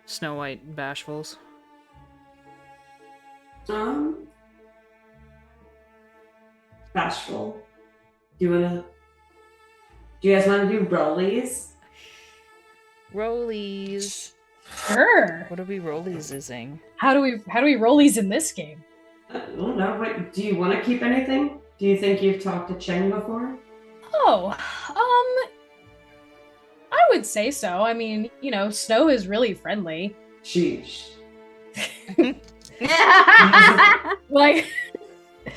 Snow White Bashfuls? Bashful. Do you guys wanna do rollies? Rollies. Sure. What are we rollies-ising? How do we roll these in this game? I don't know. What, do you want to keep anything? Do you think you've talked to Cheng before? Oh, I would say so. I mean, you know, Snow is really friendly. Sheesh. Like,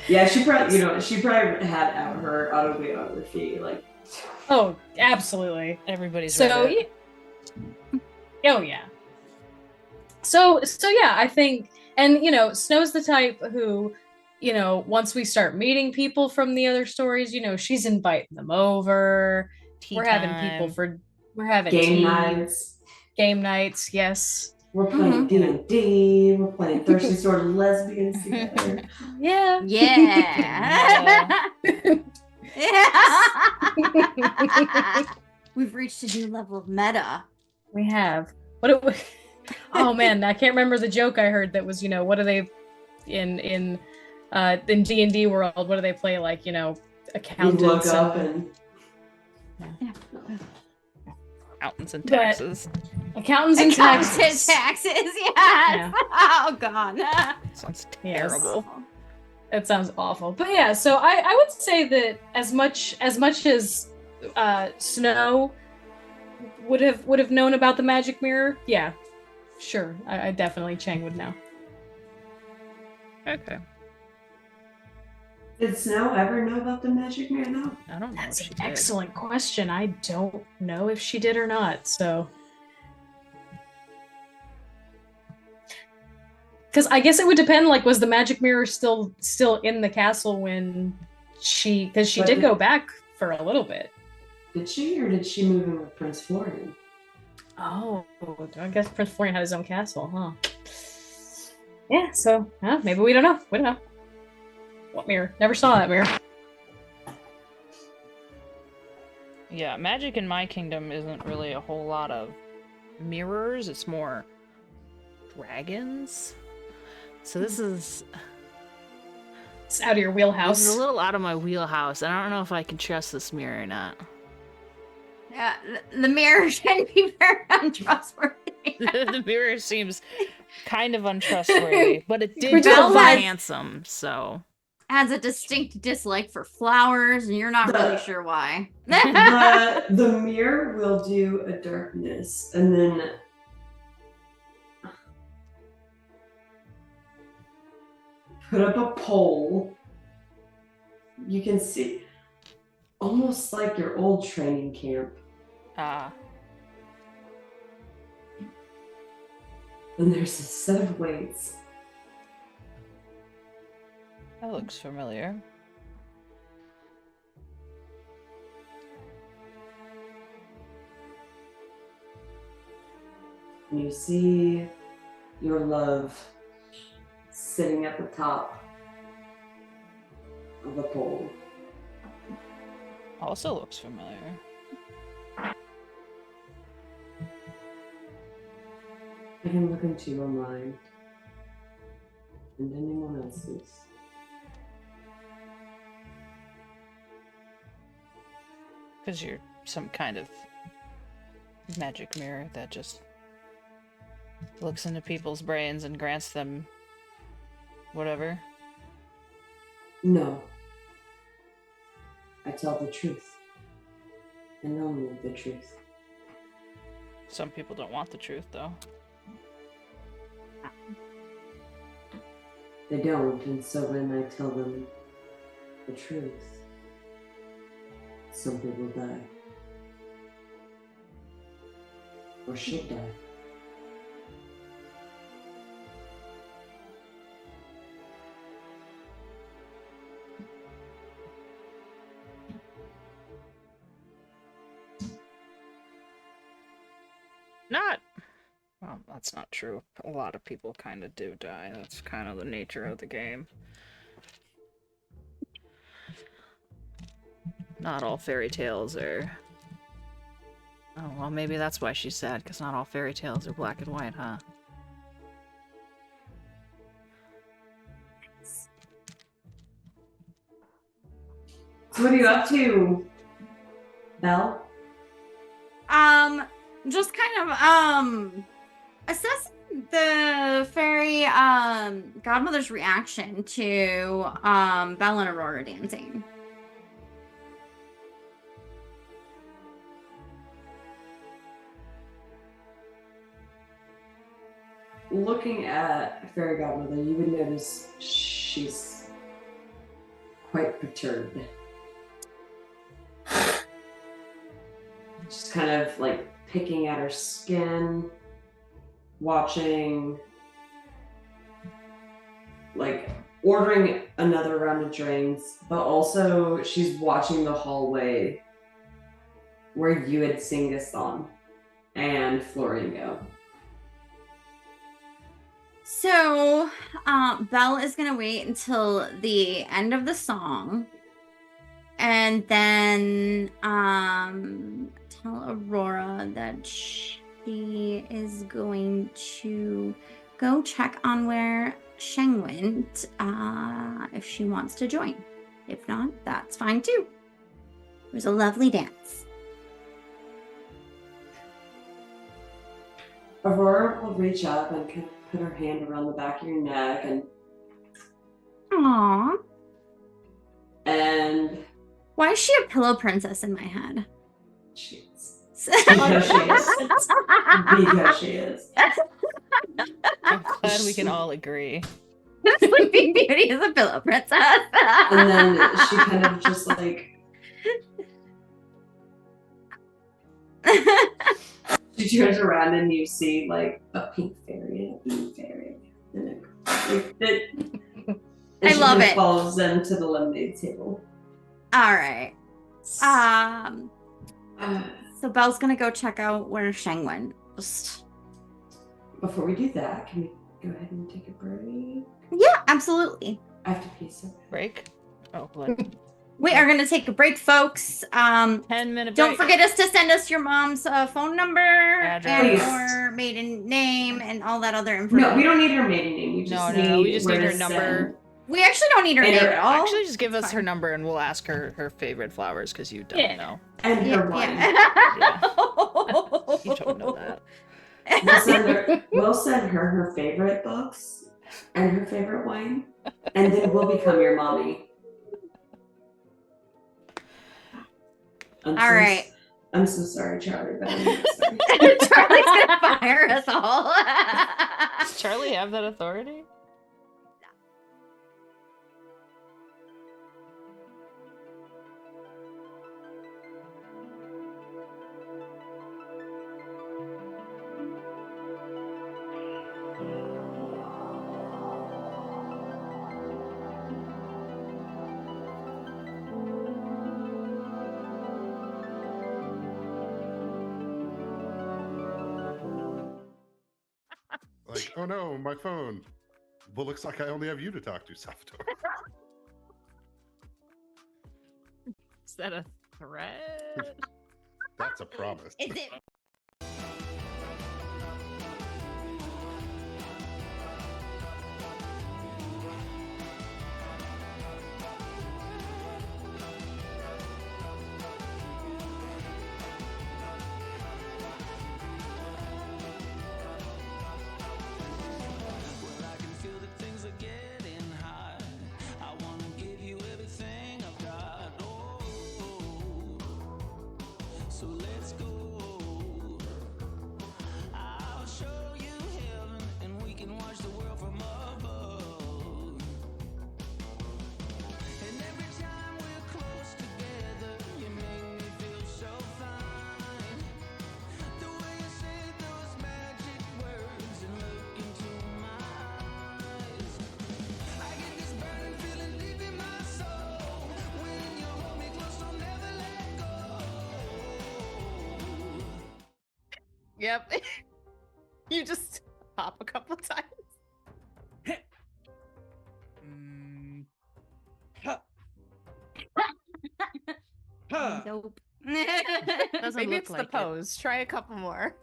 Yeah, she probably had out her autobiography. Like, oh, absolutely. Everybody's So, read it. oh yeah. So yeah, I think, and you know, Snow's the type who, you know, once we start meeting people from the other stories, you know, she's inviting them over. Tea We're having time. we're having game tea, nights. game nights, yes. We're playing D&D. We're playing Thirsty Sword Lesbians together. Yeah. Yeah. We've reached a new level of meta. We have. Oh man, I can't remember the joke I heard that was, you know, what do they in D&D world, what do they play, like, you know, You accountants look up and Accountants and taxes. accountants and taxes. Taxes, yes. Yeah. Oh god. Sounds Yes. terrible. That sounds awful. But yeah, so I would say that as much as Snow would have known about the magic mirror, yeah. Sure. I definitely Cheng would know. Okay. did Snow ever know about the magic mirror? No. I don't know That's if she an did. excellent question. I don't know if she did or not, so because I guess it would depend, like, was the magic mirror still in the castle when because she But did the- go back for a little bit. Did she, or did she move in with Prince Florian? Oh, I guess Prince Florian had his own castle, huh? Yeah, so maybe we don't know. We don't know. What mirror? Never saw that mirror. Yeah, magic in my kingdom isn't really a whole lot of mirrors. It's more dragons. So this is It's out of your wheelhouse. a little out of my wheelhouse. I don't know if I can trust this mirror or not. Yeah, the mirror can be very untrustworthy. The mirror seems kind of untrustworthy, but it We're did just call me alive. handsome, so Has a distinct dislike for flowers, and you're not really sure why. The mirror will do a darkness, and then put up a pole. You can see, almost like your old training camp. And there's a set of weights. that looks familiar. And you see your love sitting at the top of the pole. Also looks familiar. I can look into your mind and anyone else's. Because you're some kind of magic mirror that just looks into people's brains and grants them whatever. No. I tell the truth. And only the truth. Some people don't want the truth, though. They don't, and so when I tell them the truth, some people die. Or should die. Not. Well, that's not true. A lot of people kind of do die. That's kind of the nature of the game. Not all fairy tales are... Oh, well, maybe that's why she's sad, because not all fairy tales are black and white, huh? So what are you up to, Belle? Just kind of assessing the fairy godmother's reaction to Belle and Aurora dancing. Looking at Fairy Godmother, you would notice she's quite perturbed. Just kind of like picking at her skin, watching, like ordering another round of drinks, but also she's watching the hallway where you had Singathon and Florian go. So, Belle is gonna wait until the end of the song, and then tell Aurora that she is going to go check on where Sheng went, if she wants to join. If not, that's fine too. It was a lovely dance. Aurora will reach up and kind of put her hand around the back of your neck Aww. and Why is she a pillow princess in my head? she is. Because she is. Because she is. I'm glad we can all agree. Sleeping Beauty is a pillow princess. And then she kind of just like she turns around and you see like a pink fairy and a blue fairy. And I she love kind of it. follows them to the lemonade table. All right. So Belle's gonna go check out where Sheng went. Just Before we do that, can we go ahead and take a break? yeah, absolutely. I have to pee so bad. Break? Oh, what? We are gonna take a break, folks. 10-minute Don't break. forget us to send us your mom's phone number and Address. your maiden name and all that other information. No, we don't need her maiden name. You just No, we just where need her to number. send. We actually don't need her And name her- at all. Actually, just give It's us her fine. number and we'll ask her favorite flowers, because you don't Yeah. know. And her wine. You don't know that. We'll send her favorite books and her favorite wine, and then we'll become your mommy. All right. I'm so sorry, Charlie, but I'm not sorry. Charlie's gonna fire us all. Does Charlie have that authority? Like, oh no, my phone. Well, looks like I only have you to talk to, Salvatore. Is that a threat? That's a promise. Is it? Yep. You just hop a couple times. Huh. Nope. Doesn't Maybe look it's like the pose. Try a couple more.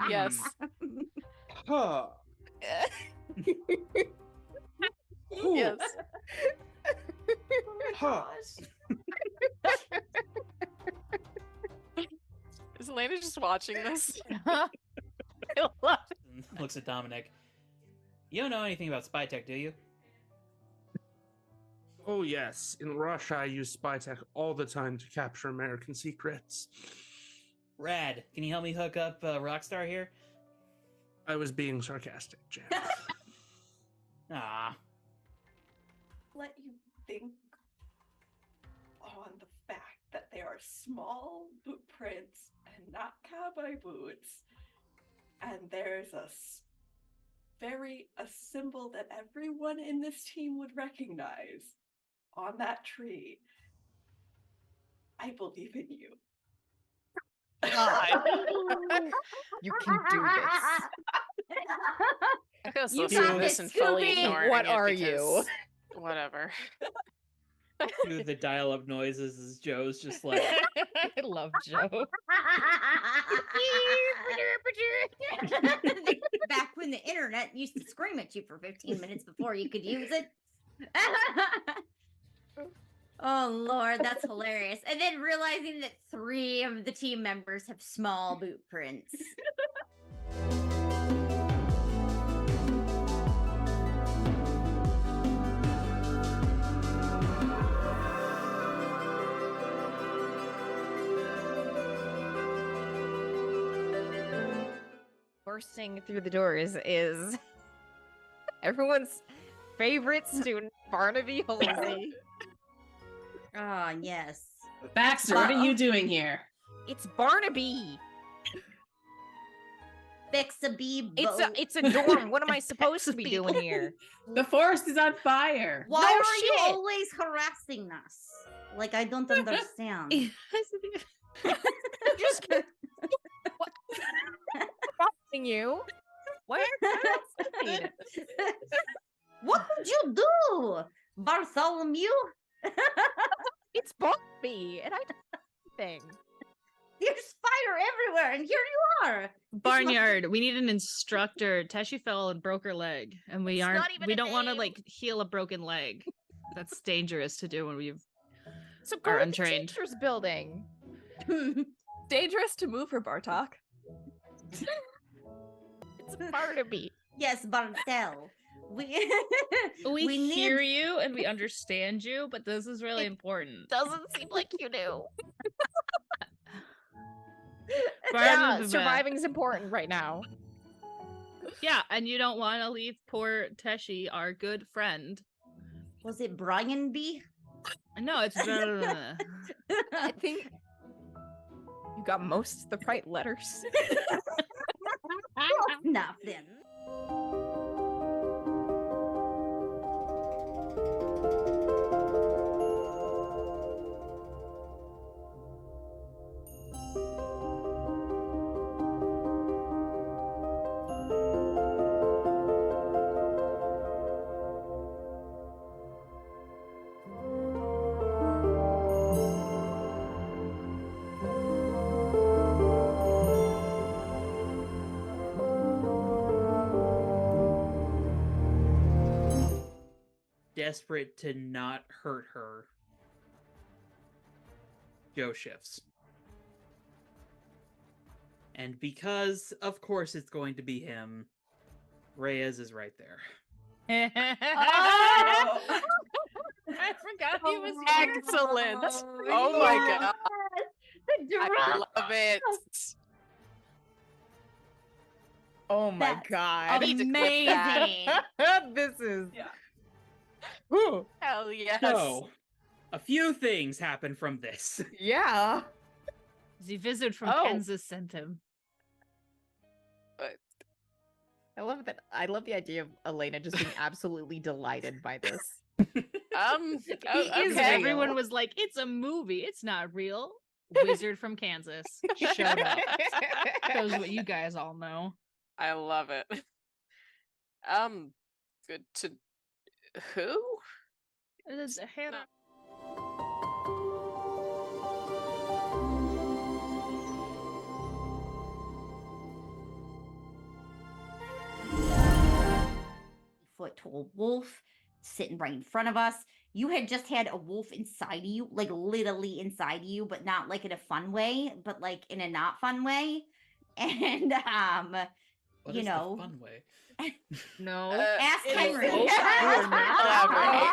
Yes. Huh. Yes. Huh. Is Elena just watching this? I love it. Looks at Dominic. You don't know anything about spy tech, do you? Oh, yes. In Russia, I use spy tech all the time to capture American secrets. Rad. Can you help me hook up Rockstar here? I was being sarcastic, Jan. Ah. Let you think on the fact that they are small boot prints and not cowboy boots. And there's a symbol that everyone in this team would recognize on that tree. I believe in you. God. You can do this. I feel so You sad got this this, and fully Scooby. ignoring What it are you? because- Whatever. Do the dial-up noises as Joe's just like, I love Joe. Back when the internet used to scream at you for 15 minutes before you could use it. Oh Lord, that's hilarious. And then realizing that 3 of the team members have small boot prints. Bursting through the doors is everyone's favorite student, Barnaby Halsey. Oh yes. Baxter, what are you doing here? It's Barnaby. Fix a bee. It's a dorm. What am I supposed to be doing here? The forest is on fire. Why No are you shit. always harassing us? Like I don't understand. Just harassing you. Why are you outside? What did you do, Bartholomew? It's Barnaby, and I don't know anything. There's fire everywhere, and here you are. Barnyard. We need an instructor. Tashi fell and broke her leg, and we It's aren't. not even We a don't want to name. like heal a broken leg. That's dangerous to do when we've. So go Are to the untrained. teacher's building. Dangerous to move for Bartok. It's Barnaby. Yes, Bartel. We We hear need- you and we understand you, but this is really It important. Doesn't seem like you do. Barnaby- Yeah, surviving's important right now. Yeah, and you don't want to leave poor Teshi, our good friend. Was it Brian B? No, it's I think you got most of the right letters. Nothing. desperate to not hurt her, Joe shifts. And because, of course, it's going to be him, Reyes is right there. I forgot he was here. Excellent. Oh my god. I love it. Oh my That's god. I need to clip that. Amazing. This is Yeah. Whew. Hell yes. So, a few things happen from this. Yeah. The visit from Oh. Kansas sent him. I love that. I love the idea of Elena just being absolutely delighted by this. He is. okay. Everyone was like, "It's a movie. It's not real." Wizard from Kansas showed up. Shows what you guys all know. I love it. Good to who? It is Hannah. 8-foot-tall wolf sitting right in front of us. You had just had a wolf inside of you, like literally inside of you, but not like in a fun way, but like in a not fun way. And What you is know, the fun way? No. ask Henry. Oh, we're not Elaborate.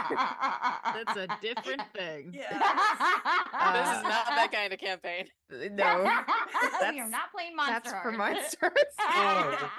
okay. That's a different thing. Yeah. This is not that kind of campaign. No. We are not playing Monster That's for Heart. monsters. Oh.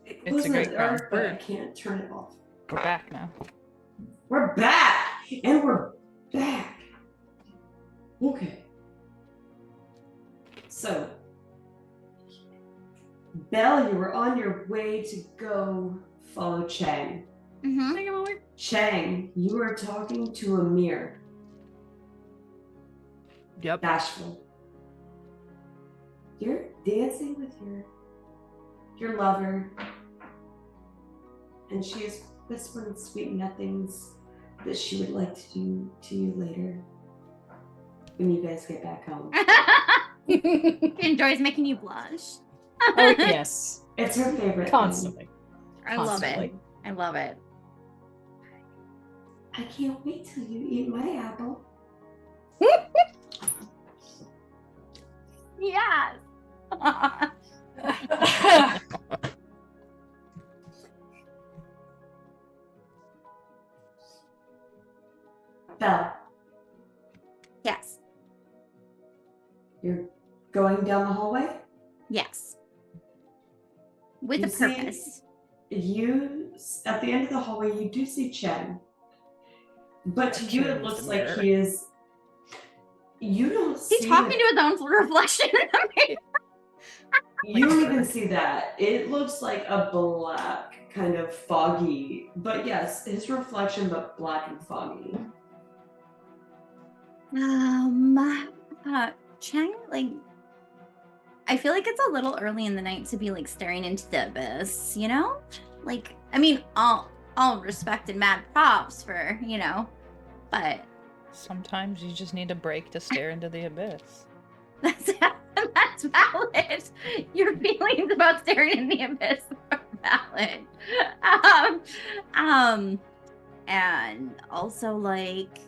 It's a wasn't great crown. dark, but I can't turn it off. We're back now. We're back! And we're back! Okay. So, Belle, you were on your way to go follow Chang. Mm-hmm. Chang, you were talking to Amir. Yep. Bashful. You're dancing with your lover, and she is whispering sweet nothings that she would like to do to you later when you guys get back home. She enjoys making you blush. Oh yes, It's her favorite constantly. I love it. I love it. I can't wait till you eat my apple. Yes. Belle, Yes. you're going down the hallway? Yes. With You a see- purpose. You, at the end of the hallway, you do see Chen. But to you, it Chen's looks the like mirror. he is. You don't see. He's talking to his own reflection in the mirror. You don't even see that. It looks like a black, kind of foggy. But yes, his reflection, but black and foggy. Chang, like, I feel like it's a little early in the night to be like staring into the abyss, you know? Like, I mean, all respect and mad props for, you know, but Sometimes you just need a break to stare into the abyss. That's valid. Your feelings about staring in the abyss are valid. And also like,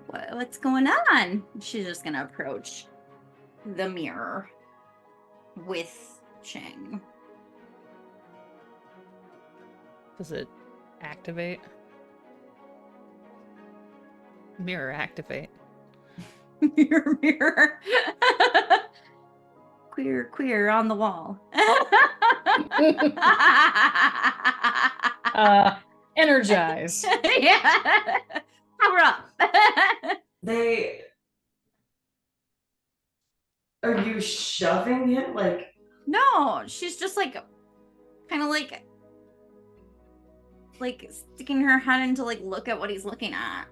what's going on? She's just gonna approach the mirror with Cheng. Does it activate? Mirror activate. Mirror, mirror. Queer on the wall. Energize. Yeah. Power up. Are you shoving him? Like, No, she's just like, kind of like sticking her head in to like look at what he's looking at.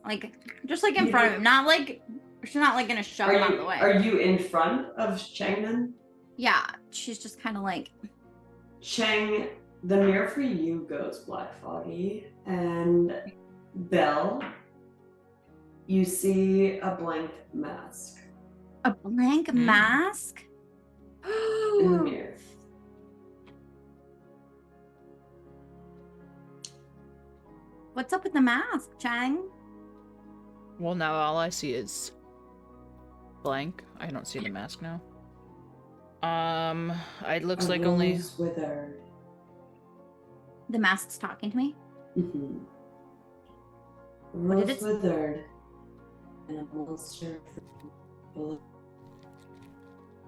Like, just like in front of him. Not like, she's not like gonna shove him out of the way. Are you in front of Cheng then? Yeah, she's just kind of like. Cheng, the mirror for you goes black foggy, and Belle, you see a blank mask. A blank mask? In the mirror. What's up with the mask, Cheng? Well, now all I see is blank. I don't see the mask now. It looks like only. Withered. The mask's talking to me? Mm-hmm. What did Rose it withered, and a monster.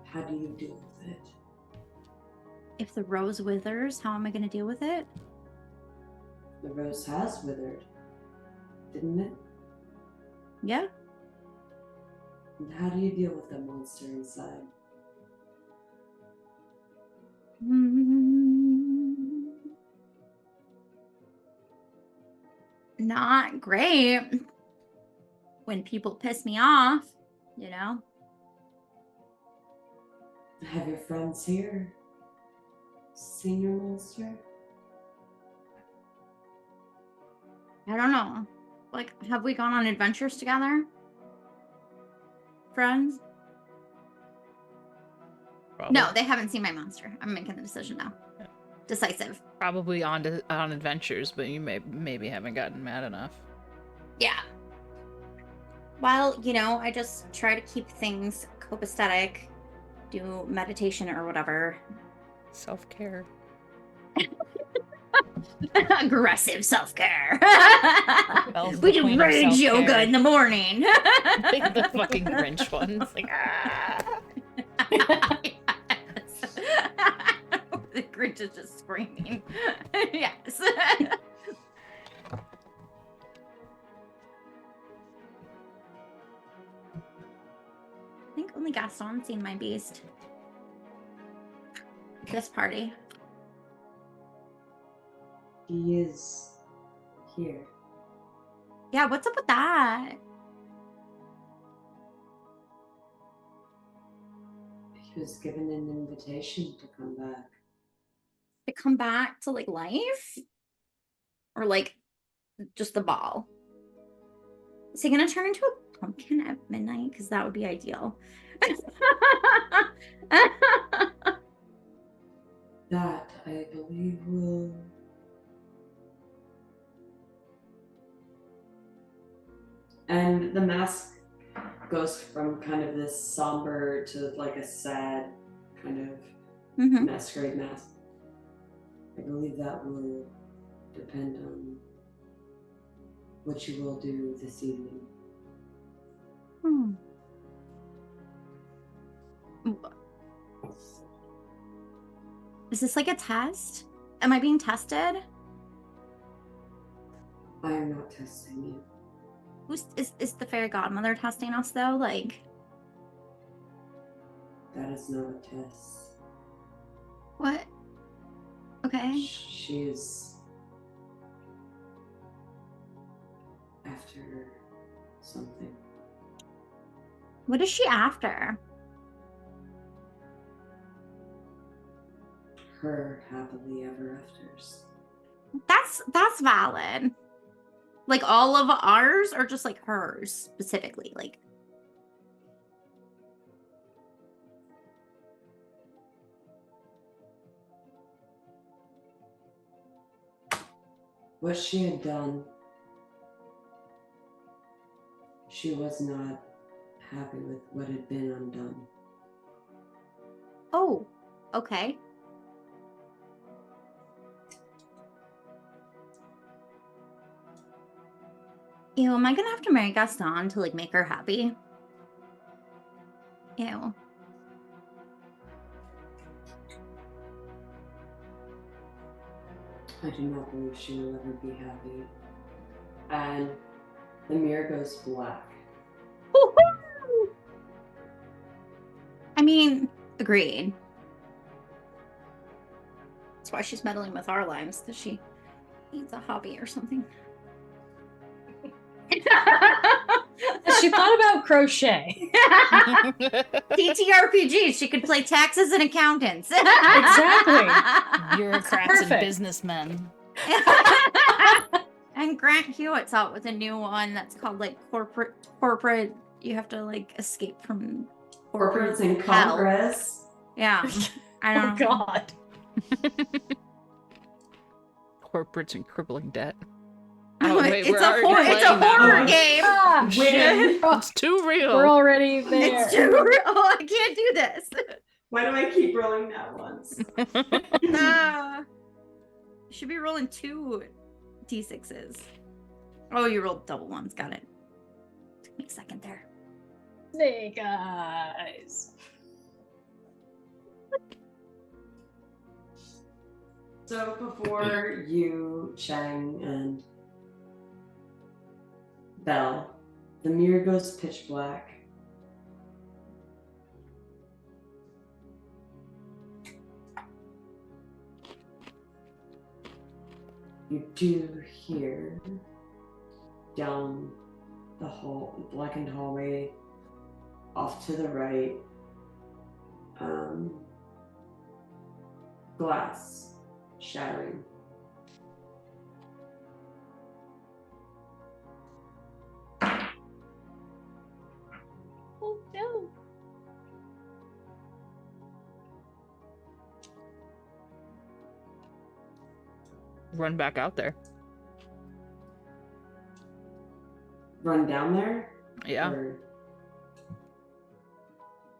How do you deal with it? If the rose withers, how am I going to deal with it? The rose has withered, didn't it? Yeah. And how do you deal with the monster inside? Not great. When people piss me off, you know? Have your friends here seen your monster? I don't know. Like, have we gone on adventures together? Friends? Probably. No, they haven't seen my monster. I'm making the decision now. Yeah. Decisive. Probably on adventures, but you maybe haven't gotten mad enough. Yeah. Well, you know, I just try to keep things copacetic, do meditation or whatever. Self-care. Aggressive self-care. Belle's We the do queen of rage yoga self-care. in the morning. Like the fucking Grinch ones. Like, The Grinch is just screaming. Yes. I think only Gaston's seen my beast. This party. He is here. Yeah, what's up with that? He was given an invitation to come back. To come back to like life? Or like just the ball? Is he gonna turn into a pumpkin at midnight? Because that would be ideal. That, I believe, will... And the mask goes from kind of this somber to like a sad kind of masquerade mask. I believe that will depend on what you will do this evening. Is this like a test? Am I being tested? I am not testing you. Is the fairy godmother testing us though? Like, That is not a test. what? Okay. She is after something. What is she after? Her happily ever afters. That's valid. Like all of ours, or just like hers specifically? Like, What she had done, she was not happy with what had been undone. oh, okay. Ew, am I gonna have to marry Gaston to like make her happy? Ew. I do not believe she will ever be happy. And the mirror goes black. Woohoo! I mean, agreed. That's why she's meddling with our lives, because she needs a hobby or something. She thought about crochet. TTRPG, she could play taxes and accountants. Exactly. Bureaucrats and Perfect. businessmen. And Grant Hewitt's out with a new one that's called like corporate. You have to like escape from Corporates in hell. Congress. Yeah. I don't Oh know. God. Corporates and crippling debt. Oh, wait, it's we're a already horror playing that one. game. Ah, Win. It's too real. we're already there. It's too real. Oh, I can't do this. Why do I keep rolling that once? You should be rolling 2 d6s. Oh, you rolled double ones. Got it. Took me a second there. Snake eyes. So before you, Chang, and Belle, the mirror goes pitch black. You do hear down the blackened hallway, off to the right, glass shattering. Oh no. Run back out there. Run down there? Yeah. Or...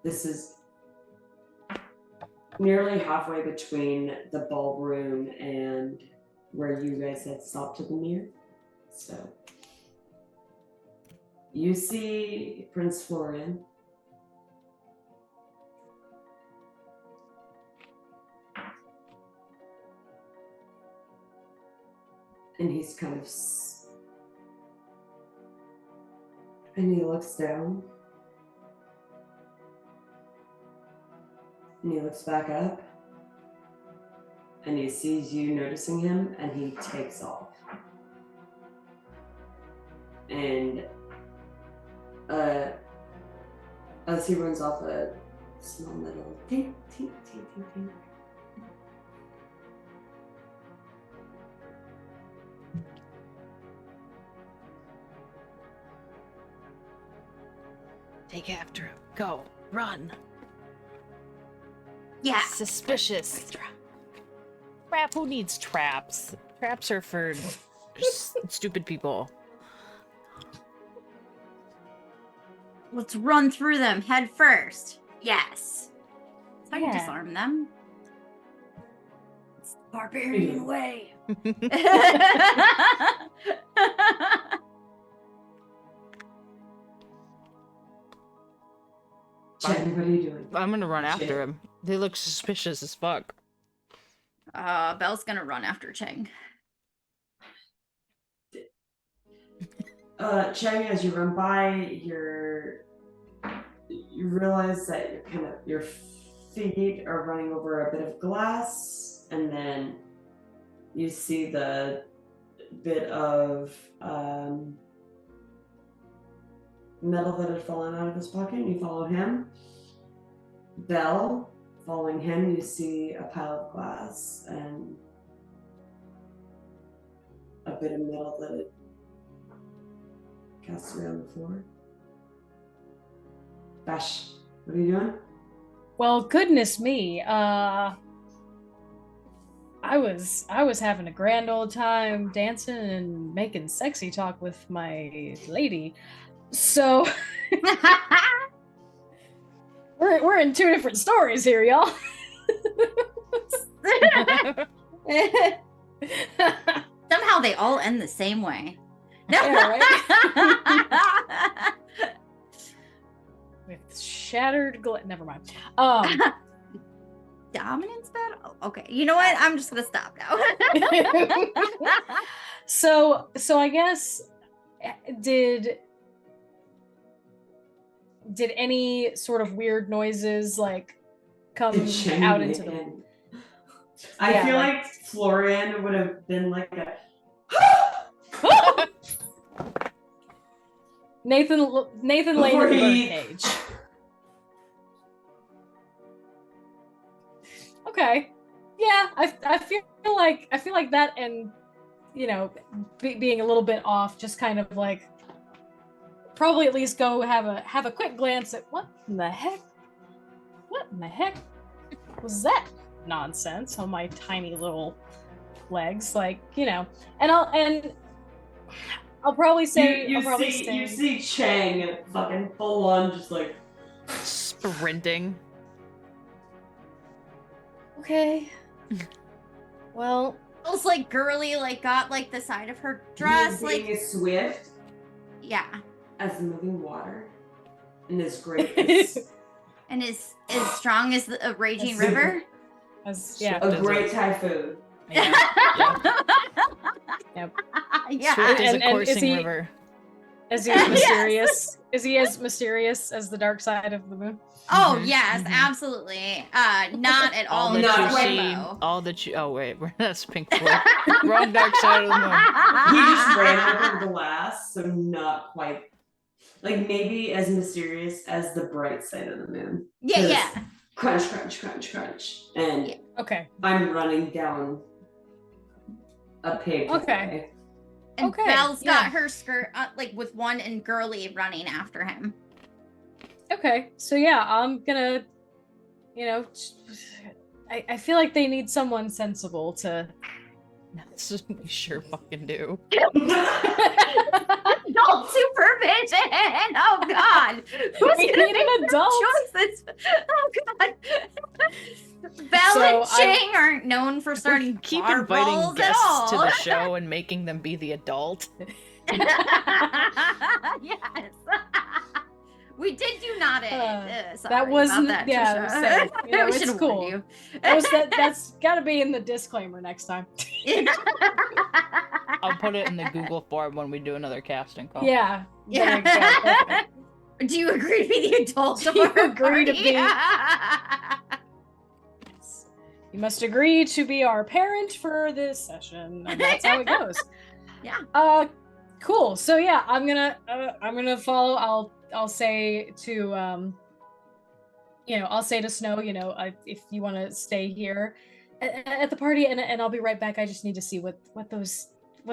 This is nearly halfway between the ballroom and where you guys had stopped at the mirror. So you see Prince Florian. And he's kind of and he looks down. And he looks back up. And he sees you noticing him, and he takes off. And as he runs off, a small metal tink, tink, tink, tink, tink. Take after him. Go. Run. Yeah. Suspicious. Trap? Who needs traps? Traps are for stupid people. Let's run through them head first. Yes. That's how you Yeah. disarm them. It's the barbarian way. Jen, what are you doing? I'm gonna run after Shit. him. They look suspicious as fuck. Belle's gonna run after Cheng. Chang, as you run by, you realize that your feet are running over a bit of glass, and then you see the bit of metal that had fallen out of his pocket, and you follow him. Belle, following him, you see a pile of glass and a bit of metal that had casts away on the floor. Bash, what are you doing? Well, goodness me. I was having a grand old time dancing and making sexy talk with my lady. So we're in two different stories here, y'all. Somehow they all end the same way. No. Yeah, right? With shattered never mind. Dominance battle? Okay. You know what? I'm just gonna stop now. So I guess did any sort of weird noises like come out into the I feel like Florian would have been like a Nathan laid in the birdcage. Okay. Yeah, I feel like that, and being a little bit off, just kind of like probably at least go have a quick glance at what in the heck was that nonsense on my tiny little legs, and I'll probably say you see Chang fucking full on just like sprinting. Okay. Well, Almost like girly, like got like the side of her dress, being as swift, yeah, as moving water, and as great and as strong as a raging river, a great typhoon. Yeah. Yep. Yeah. Swift as a And coursing river. Is he as mysterious? Is he as mysterious as the dark side of the moon? Oh yes, absolutely. Not at all. All that you oh wait, that's Pink Floyd. Wrong dark side of the moon. He just ran over glass, so not quite. Like maybe as mysterious as the bright side of the moon. Yeah. Crunch, crunch, crunch, crunch, and okay, I'm running down a pig. Okay. And Belle's got her skirt like with one and girly running after him. Okay, so yeah, I'm gonna, I feel like they need someone sensible to. This is we sure fucking do. Adult supervision. Oh God, who's We gonna need make an adult. choices? Oh God. Belle and Ching aren't known for starting Keep bar inviting brawls guests at all. to the show and making them be the adult. Yes. We did do not it. Sorry That wasn't. about that, Yeah, Trisha. so, We it's should've cool. warned you. That's got to be in the disclaimer next time. I'll put it in the Google form when we do another casting call. Yeah. There you go. Perfect. Do you agree to be the adult? Do you agree to be? You must agree to be our parent for this session, and that's how it goes. Yeah. Cool. So yeah, I'm gonna follow. I'll say to I'll say to Snow, if you want to stay here at the party, and I'll be right back. I just need to see what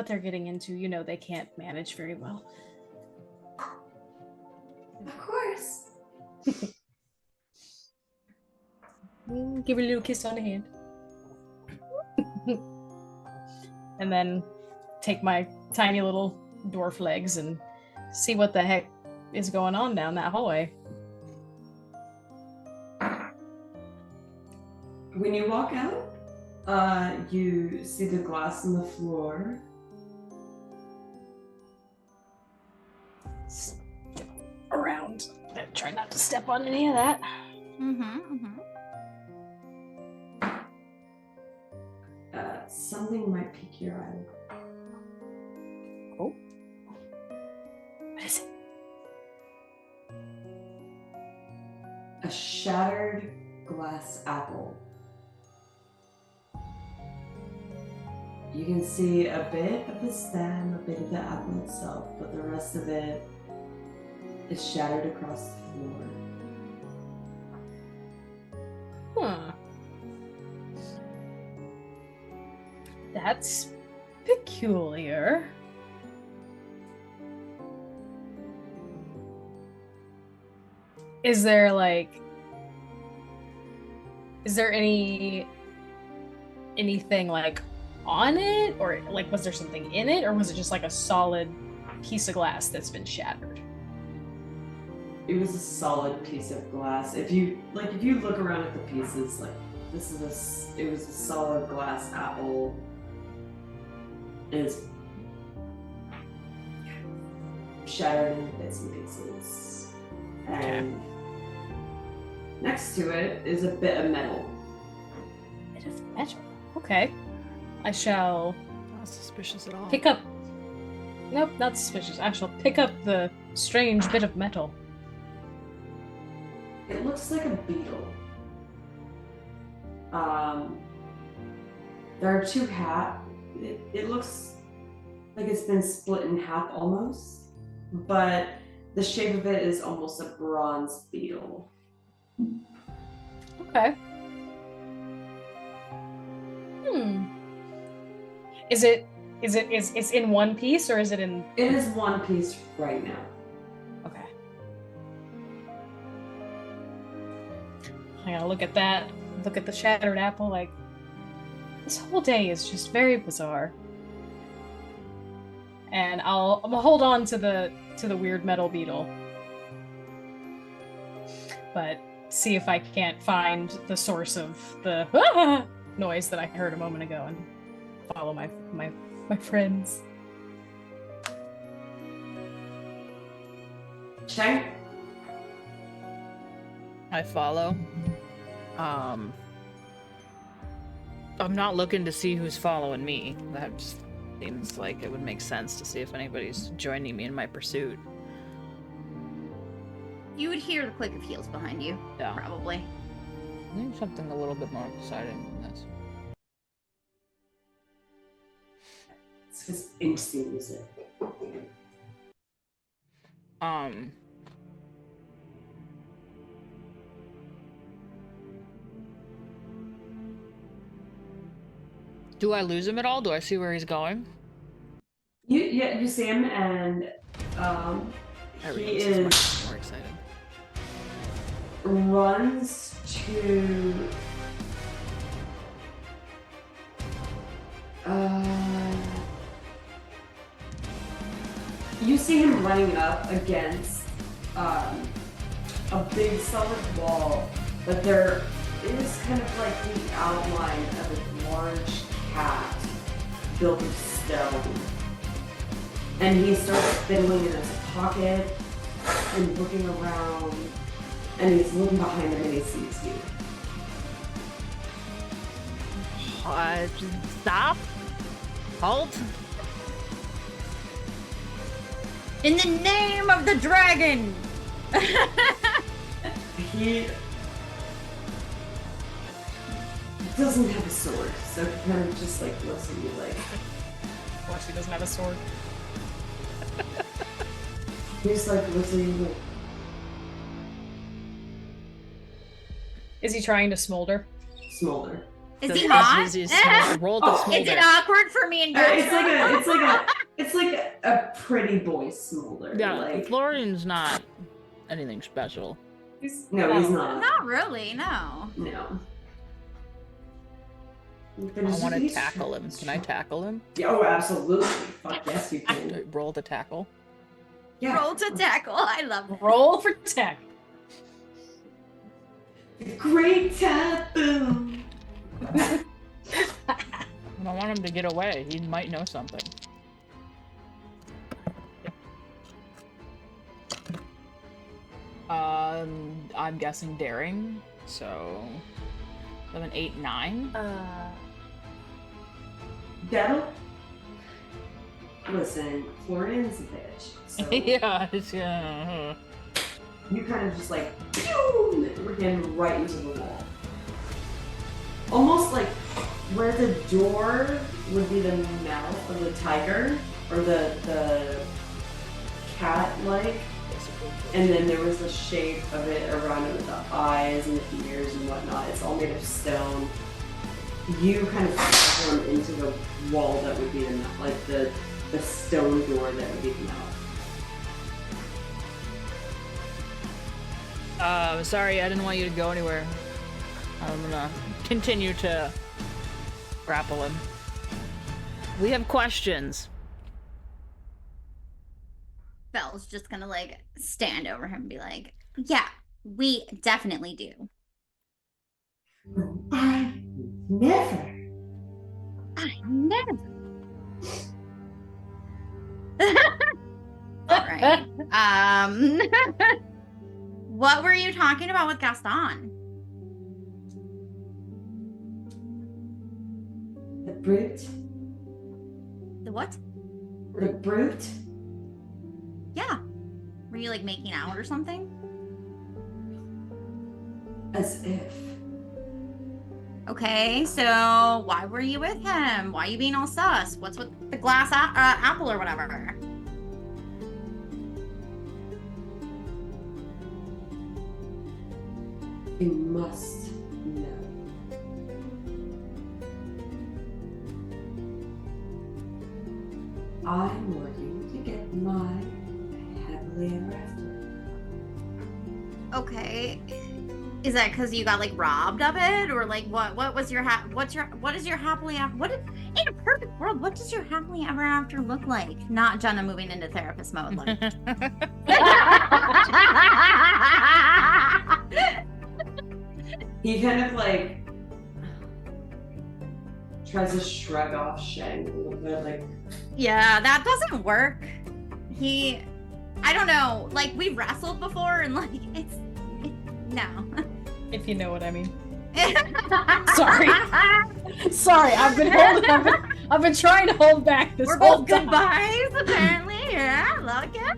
they're getting into. They can't manage very well. Of course. Give her a little kiss on the hand. And then take my tiny little dwarf legs and see what the heck is going on down that hallway. When you walk out, you see the glass on the floor. Around. Try not to step on any of that. Something might pique your eye. Oh. What is it? A shattered glass apple. You can see a bit of the stem, a bit of the apple itself, but the rest of it is shattered across the floor. Huh. That's peculiar. Is there anything like on it, or like was there something in it, or was it just like a solid piece of glass that's been shattered? It was a solid piece of glass. If you look around at the pieces, like it was a solid glass apple. It's shattered in bits and pieces. And next to it is a bit of metal. Bit of metal. Okay. I shall Not suspicious at all. pick up. Nope, not suspicious. I shall pick up the strange bit of metal. It looks like a beetle. There are two halves. It looks like it's been split in half almost, but the shape of it is almost a bronze beetle. Okay. Is it in one piece, or is it in? It is one piece right now. Okay. I gotta look at that. Look at the shattered apple. Like, this whole day is just very bizarre. And I'm gonna hold on to the weird metal beetle, but see if I can't find the source of the noise that I heard a moment ago and follow my friends. Check. I follow. I'm not looking to see who's following me. That just seems like it would make sense to see if anybody's joining me in my pursuit. You would hear the click of heels behind you, Yeah. probably. I think something a little bit more exciting than this. It's just interesting music. Do I lose him at all? Do I see where he's going? You see him, and he is much more exciting. runs to you see him running up against a big solid wall, but there is kind of like the outline of a large cat built of stone. And he starts fiddling in his pocket and looking around, and he's looking behind him and he sees you. Stop! Halt! In the name of the dragon! He doesn't have a sword, so he kind of just like looks at you like. Of course, he doesn't have a sword. He's like looks at you like. Is he trying to smolder? Smolder. Is he not? Roll to smolder. Is it awkward for me and Dirk? It's like a pretty boy smolder. Yeah, like, Florian's not anything special. no, he's not. Not really, no. No. I want to tackle him. Can I tackle him? Yeah, oh, absolutely. Fuck yes, you can. Roll to tackle. Yeah. Roll to tackle. I love it. Roll for tackle. Great taboo. I don't want him to get away. He might know something. I'm guessing daring. So 7, 8, 9. That'll. Listen, Florian's a bitch. So yeah. you kind of just like pew, him right into the wall. Almost like where the door would be the mouth of the tiger or the cat-like, and then there was the shape of it around it with the eyes and the ears and whatnot. It's all made of stone. You kind of form into the wall that would be the mouth, like the stone door that would be the mouth. Sorry, I didn't want you to go anywhere. I'm gonna continue to grapple him. We have questions. Belle's just gonna like stand over him and be like, yeah, we definitely do. I never. All right. What were you talking about with Gaston? The brute. The what? The brute. Yeah. Were you like making out or something? As if. Okay, so why were you with him? Why are you being all sus? What's with the glass apple or whatever? You must know. I'm working to get my happily ever after. Okay. Is that because you got like robbed of it, or like what was your what is your happily after? In a perfect world, what does your happily ever after look like? Not Jenna moving into therapist mode. Like. He kind of like tries to shrug off Shang a little bit, like. Yeah, that doesn't work. I don't know. Like we've wrestled before, and like it's no. If you know what I mean. Sorry. Sorry, I've been trying to hold back this We're whole both time. goodbyes, apparently. Yeah, like it.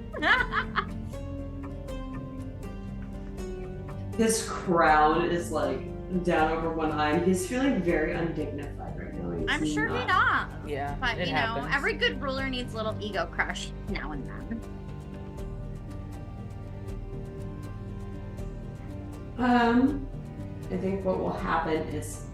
His crown is like down over one eye, and he's feeling very undignified right now. I'm sure he does. Yeah, But it you know, happens. every good ruler needs a little ego crush now and then. I think what will happen is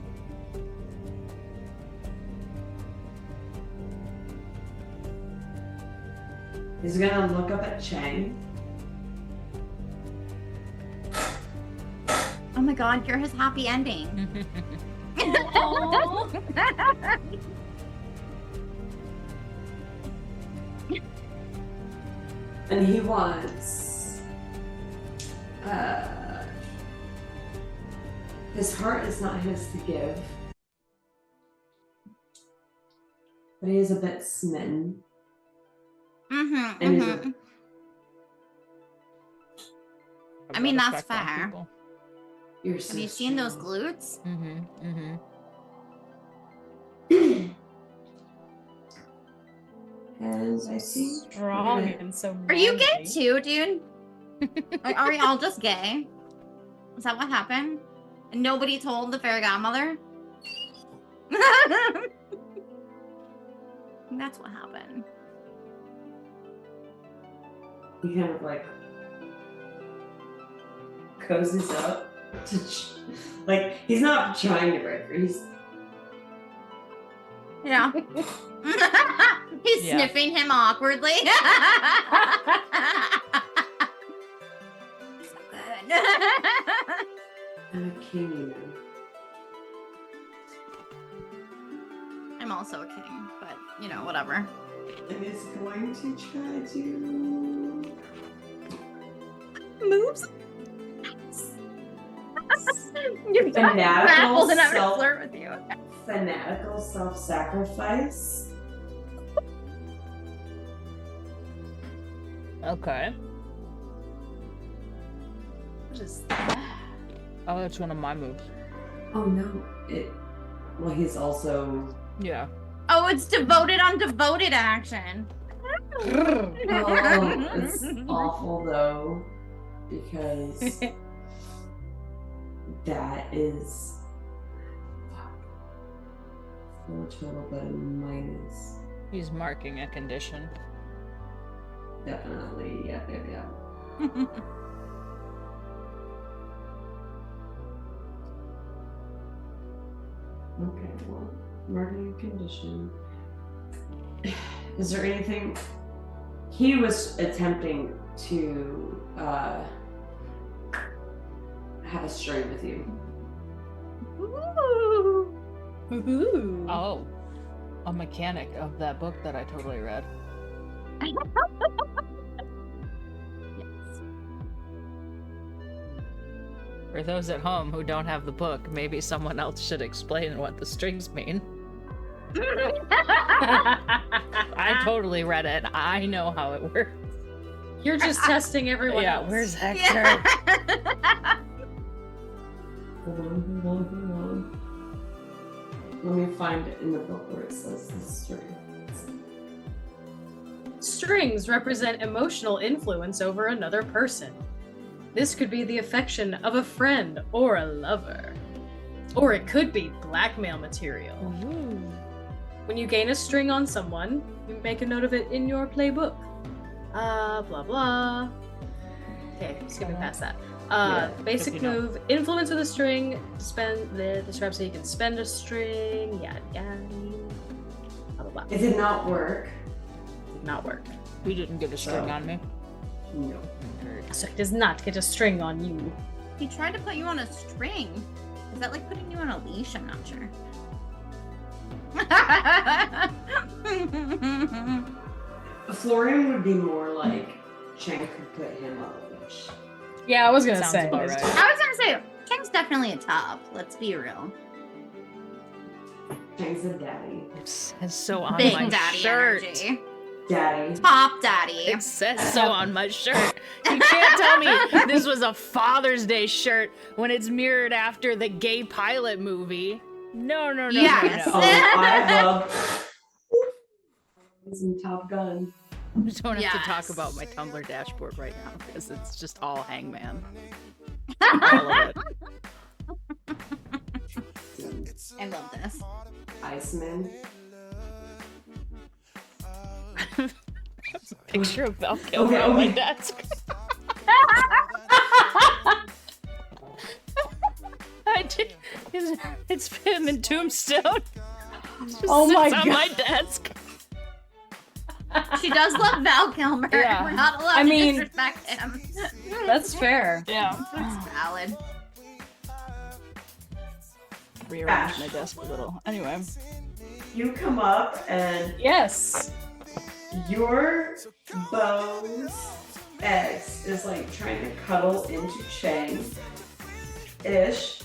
he's gonna look up at Chang. Oh my god, you're his happy ending. And he wants his heart is not his to give, but he is a bit smitten. And he's a- I mean, that's Respect on fair. people. You're so Have you seen those strong. glutes? And I think Strong and so Are you gay manly. too, dude? Like, are we all just gay? Is that what happened? And nobody told the fairy godmother? That's what happened. he kind of like cozies up to like he's not trying to break her. He's Yeah. He's Yeah. sniffing him awkwardly. So good. I'm a king, you know. I'm also a king, but you know, whatever. And he's going to try to Moves. You're Fanatical baffled and I'm gonna self- flirt with you. fanatical self-sacrifice. Okay. Just Oh, that's one of my moves. Oh no! Well, he's also. Yeah. Oh, it's devoted on devoted action. Oh, it's awful though, because that is 4 total, but a minus. He's marking a condition. Definitely, yeah. Okay, well, marketing condition. Is there anything he was attempting to have a string with you. Ooh. Ooh. Oh, a mechanic of that book that I totally read. For those at home who don't have the book, maybe someone else should explain what the strings mean. I totally read it. I know how it works. You're just testing everyone else. Where's Hector? Yeah. Hold on. Let me find it in the book where it says the string. Strings represent emotional influence over another person. This could be the affection of a friend or a lover. Or it could be blackmail material. When you gain a string on someone, you make a note of it in your playbook. Blah blah. Okay, skipping past that. Basic move, influence with a string, describes how you can spend a string, yada yada. Blah blah blah. It did not work. Did not work. We didn't get a string on me. No. So he does not get a string on you. He tried to put you on a string. Is that like putting you on a leash? I'm not sure. Florian would be more like Chang could put him on a leash. Yeah, I was gonna Sounds say. about right. I was gonna say, Chang's definitely a top. Let's be real. Chang's a daddy. It's so on Big my daddy shirt. energy. Daddy. Top daddy. It says so on my shirt. You can't tell me this was a Father's Day shirt when it's mirrored after the gay pilot movie. No. Yes. Oh, I love some Top Gun. We don't have to talk Yes. about my Tumblr dashboard right now because it's just all Hangman. All of it. I love this. Iceman. Picture of Val Kilmer on my desk. It's him in Tombstone. Just Oh my sits on God. my desk. She does love Val Kilmer. Yeah. We're not allowed I to mean- disrespect him. That's fair. Yeah. That's valid. Rearrange my desk a little. Anyway. You come up and Yes. your Beau's ex is like trying to cuddle into Chang ish.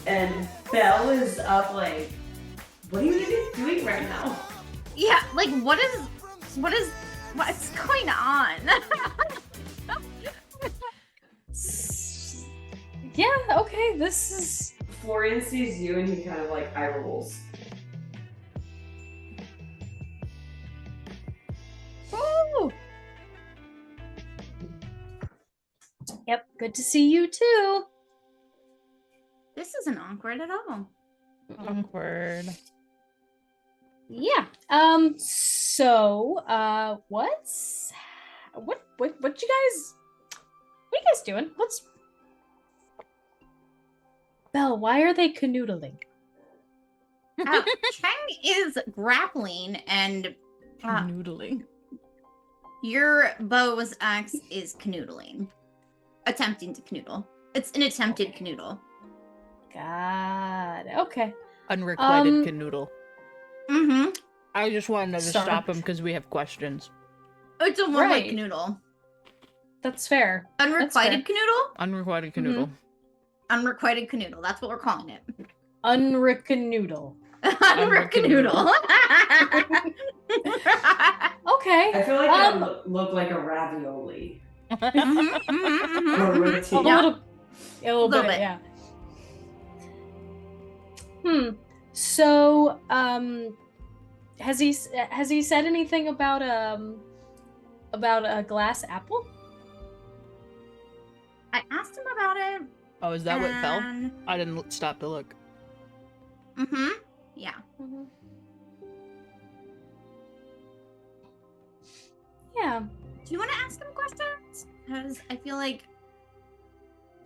And Belle is up like, what are you even doing right now? Yeah, like what's going on? Yeah, okay, this is... Florian sees you and he kind of like eye rolls. Woo! Yep, good to see you too. This isn't awkward at all. Awkward. Yeah. So, what you guys doing? Belle, why are they canoodling? Chang is grappling and Noodling. your Beau's ex is canoodling. Attempting to canoodle. It's an attempted canoodle. God. Okay. Unrequited canoodle. Mm-hmm. I just wanted to Sorry. stop him because we have questions. It's a one-way Right. canoodle. That's fair. Unrequited canoodle? Unrequited canoodle. Unrequited canoodle. That's what we're calling it. Unricanoodle. Unrequited Okay. I feel like that would look like a ravioli. Or a A routine. little Little bit, bit. yeah. So, has he said anything about a glass apple? I asked him about it. Oh, is that what fell? and- I didn't stop to look. Mm-hmm. Yeah. Yeah. Do you want to ask him questions? Because I feel like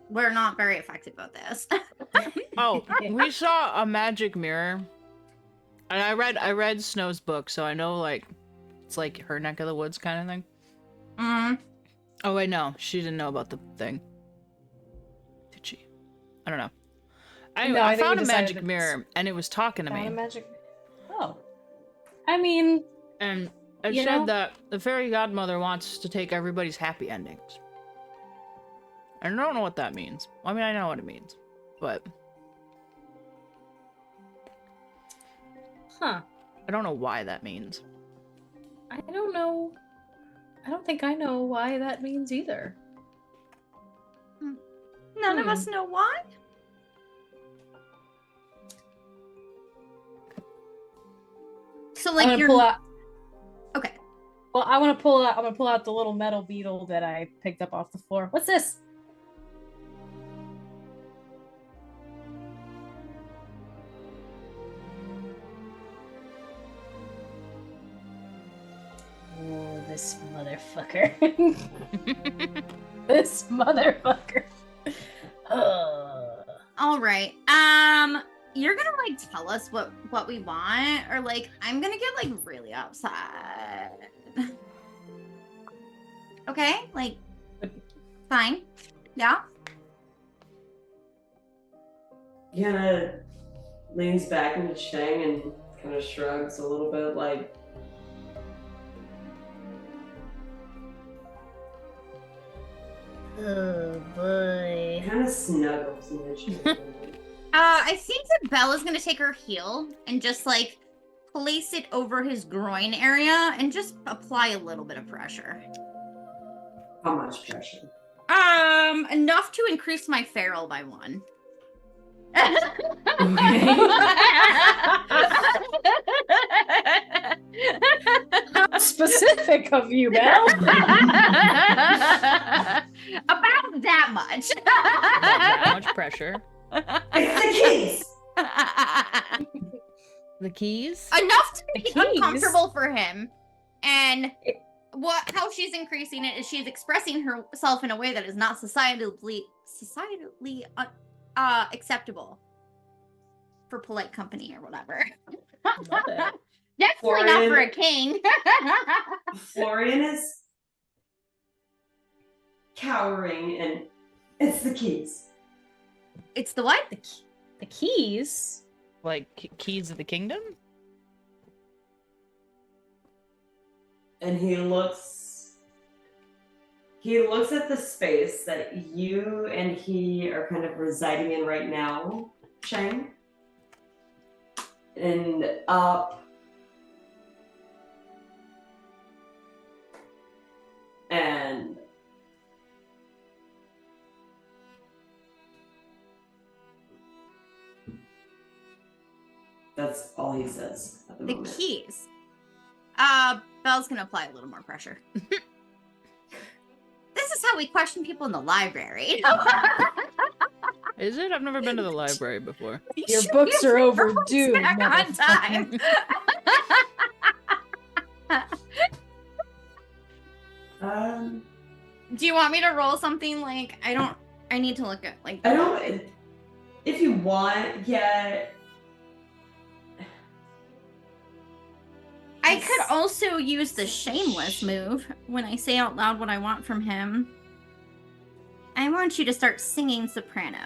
we're not very effective at this. Oh, we saw a magic mirror. And I read Snow's book, so I know like it's like her neck of the woods kind of thing. Mm. Oh wait, no, she didn't know about the thing. I don't know. No, I I think found we a decided magic it's- mirror, and it was talking to Found a me. magic. Oh, I mean, And it You said know? that the fairy godmother wants to take everybody's happy endings. I don't know what that means. I mean, I know what it means, but huh? I don't know why that means. I don't know. I don't think I know why that means either. None of us know why. So I'm like gonna you're pull out. okay. Well, I want to pull out. I'm gonna pull out the little metal beetle that I picked up off the floor. What's this? Oh, this motherfucker. This motherfucker. All right. You're gonna like tell us what we want, or like I'm gonna get like really upset. Okay, like fine. Yeah. He kind of leans back into Shang and kind of shrugs a little bit, like, Oh boy. kind of snuggles into Shang. I think that Bella's gonna take her heel and just like place it over his groin area and just apply a little bit of pressure. How much pressure? Enough to increase my feral by 1. How specific of you, Belle. About that much. That much pressure. It's the keys! The keys? Enough to The be keys? uncomfortable for him. And how she's increasing it is she's expressing herself in a way that is not societally acceptable for polite company or whatever. Love it. Definitely not for a king. Florian is cowering, and it's the keys. It's the what? The keys? Like keys of the kingdom? And he looks at the space that you and he are kind of residing in right now, Shang. And up. And that's all he says at the The moment. keys. Belle's gonna apply a little more pressure. This is how we question people in the library. Is it? I've never been to the library before. Your books are overdue. Back on time. Do you want me to roll something like I need to look at like I don't. If you want, yeah. I could also use the shameless move when I say out loud what I want from him. I want you to start singing soprano.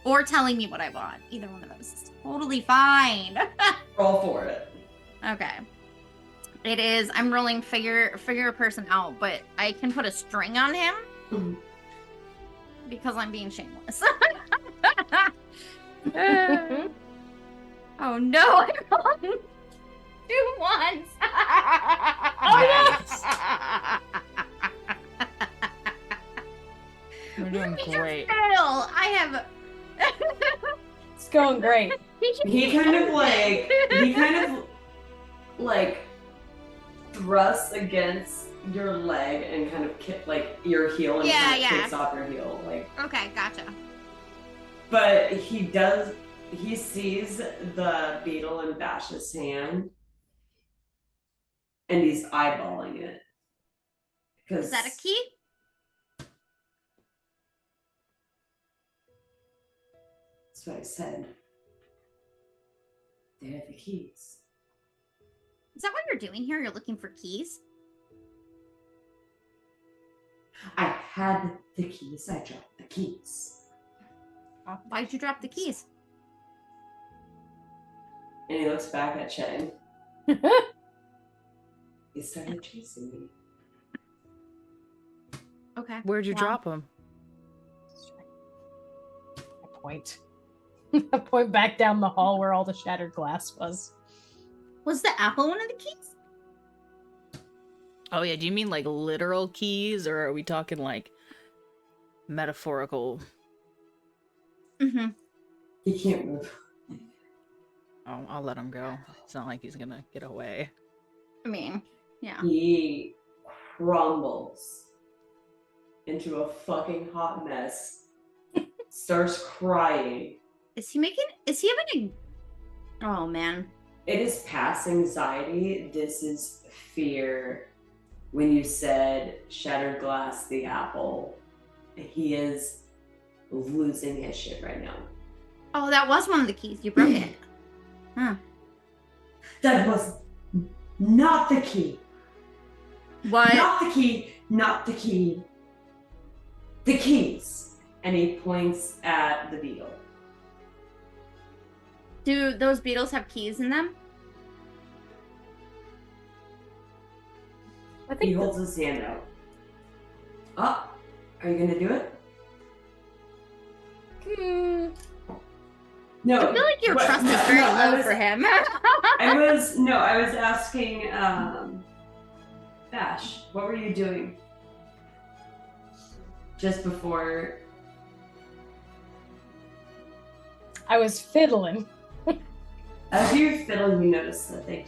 Or telling me what I want. Either one of those is totally fine. Roll for it. Okay. It is, I'm rolling figure a person out, but I can put a string on him because I'm being shameless. Oh no, I rolled 2 ones. Oh yes! We're doing great. Fail. I have. It's going great. He kind of like thrusts against your leg and kind of like your heel and kind of kicks off your heel, like. Okay, gotcha. But he sees the beetle in Bash's hand, and he's eyeballing it. Is that a key? That's what I said. They're the keys. Is that what you're doing here? You're looking for keys? I had the keys. I dropped the keys. Why'd you drop the keys? And he looks back at Chang. He started chasing me. Okay. Where'd you drop him? I point. I point back down the hall where all the shattered glass was. Was the apple one of the keys? Oh yeah, do you mean like literal keys, or are we talking like metaphorical? Mm-hmm. He can't move. Oh, I'll let him go. It's not like he's gonna get away. I mean, yeah. He crumbles into a fucking hot mess. Starts crying. Is he having a... Oh, man. It is past anxiety. This is fear. When you said shattered glass, the apple, he is losing his shit right now. Oh, that was one of the keys. You broke it. Huh. That was not the key. What? Not the key. Not the key. The keys. And he points at the beetle. Do those beetles have keys in them? I think He holds his hand out. Oh, are you gonna do it? No. I feel like your what- trust no, is very no, low for him. I was asking Bash, what were you doing just before? I was fiddling. As you're fiddling, you notice that they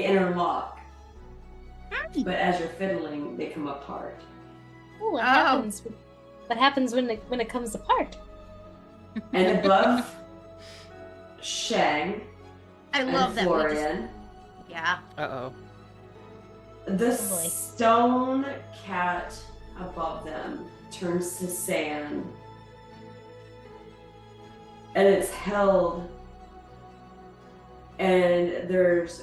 interlock. But as you're fiddling, they come apart. Oh, what happens? What happens when it comes apart? And above Shang I and love that. Florian, Yeah. Uh-oh. the stone cat above them turns to sand. And it's held, and there's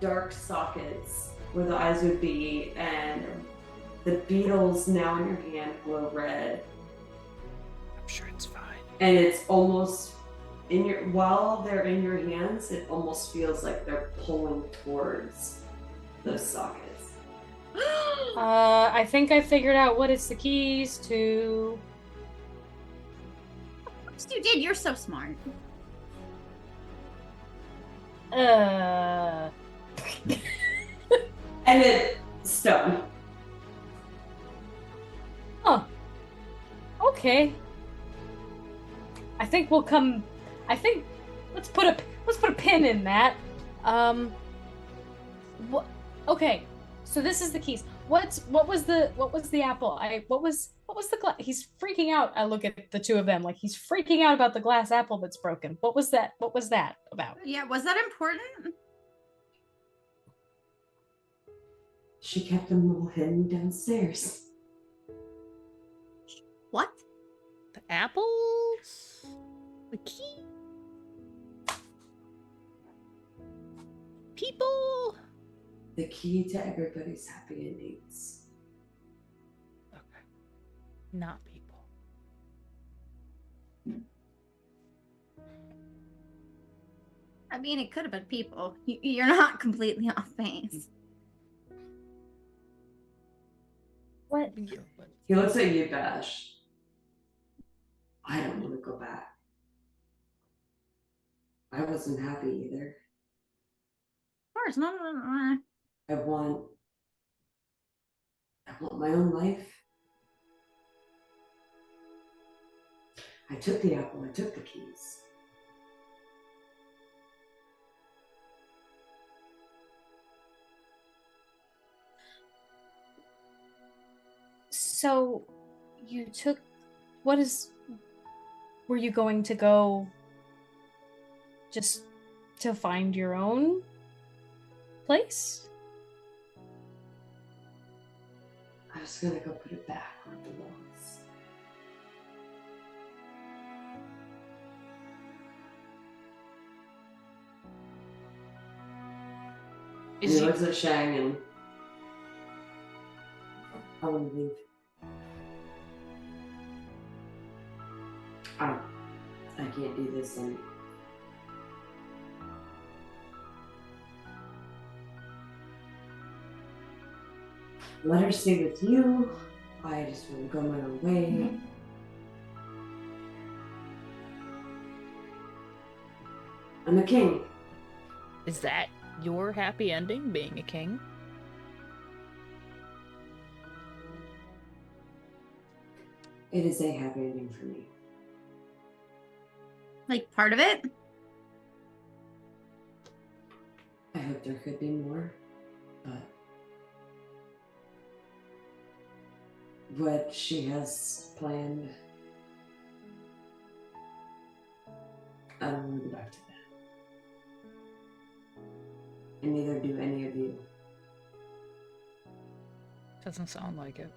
dark sockets where the eyes would be, and the beetles now in your hand glow red. I'm sure it's fine. And it's almost while they're in your hands, it almost feels like they're pulling towards those sockets. I think I figured out what it's the keys to. Of course you did. You're so smart. And it's stone. Oh. Okay. I think we'll come. I think let's put a pin in that. What? Okay. So this is the keys. What was the apple? What was the glass? He's freaking out. I look at the two of them like he's freaking out about the glass apple that's broken. What was that? What was that about? Yeah, was that important? She kept them all hidden downstairs. What? The apples? The key? People? The key to everybody's happy endings. Okay. Not people. I mean, it could have been people. You're not completely off base. What? He looks at you, Bash. I don't want to go back. I wasn't happy either. Of course, no. I want my own life. I took the apple, I took the keys. So, you took. Were you going to go just to find your own place? I was gonna go put it back where it belongs. He looks at Shang and I want to leave. I can't do this. Let her stay with you. I just want to go my own way. I'm a king. Is that your happy ending, being a king? It is a happy ending for me. Like part of it? I hope there could be more, but what she has planned, I don't want to go back to that. And neither do any of you. Doesn't sound like it.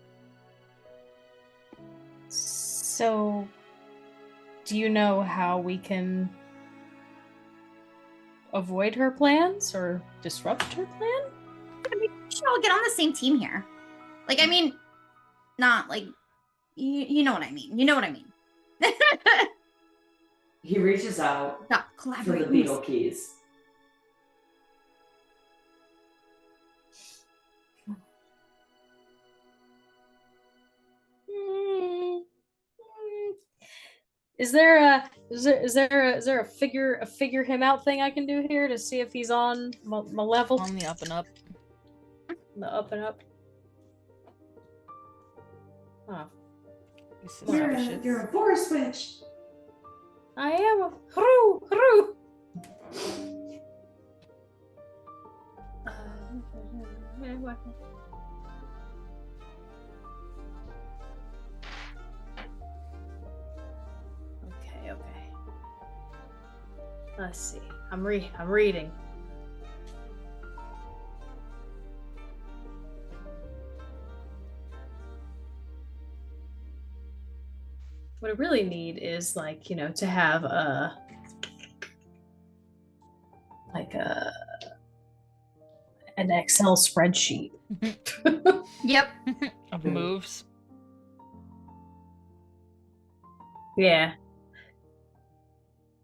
So, do you know how we can avoid her plans or disrupt her plan? I mean, we should all get on the same team here. Like, I mean, not like, you know what I mean. You know what I mean. He reaches out Stop for the collaborating. beetle keys. Is there a figure him out thing I can do here to see if he's on my level? On the up and up. The up and up. Oh. You're a forest witch. I am a hru. Okay. Let's see. I'm reading. What I really need is like, you know, to have an Excel spreadsheet. Yep. Of moves. Yeah.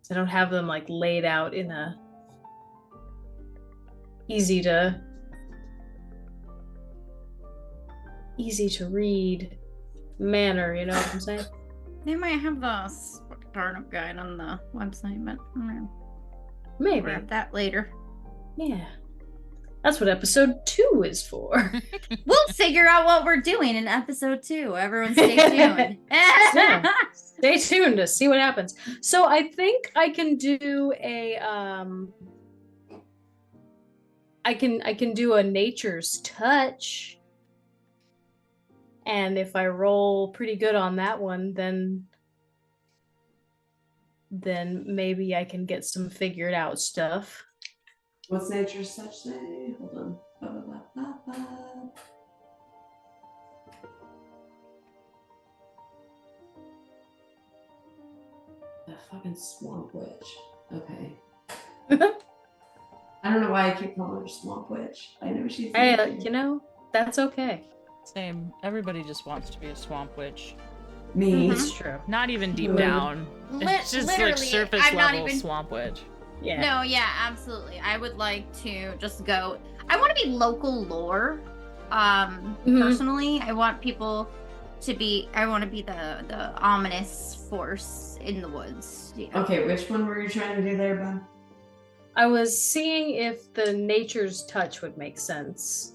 I don't have them like laid out in a easy to read manner, you know what I'm saying? They might have the startup guide on the website, but Maybe. grab that later. Yeah. That's what episode 2 is for. We'll figure out what we're doing in episode 2. Everyone stay tuned. Yeah. Stay tuned to see what happens. So I think I can do a I can do a nature's touch. And if I roll pretty good on that one, then maybe I can get some figured out stuff. What's nature's touch say? Hold on. The fucking swamp witch. Okay. I don't know why I keep calling her swamp witch. I know she's. You know, that's okay. Same. Everybody just wants to be a swamp witch. Me. It's true. Not even deep Good. down. It's just like Literally, surface I'm not level even- swamp witch. Yeah. No, yeah, absolutely. I would like to just go. I want to be local lore. Personally, I want people to be. I want to be the ominous force in the woods. You know? Okay, which one were you trying to do there, Ben? I was seeing if the nature's touch would make sense.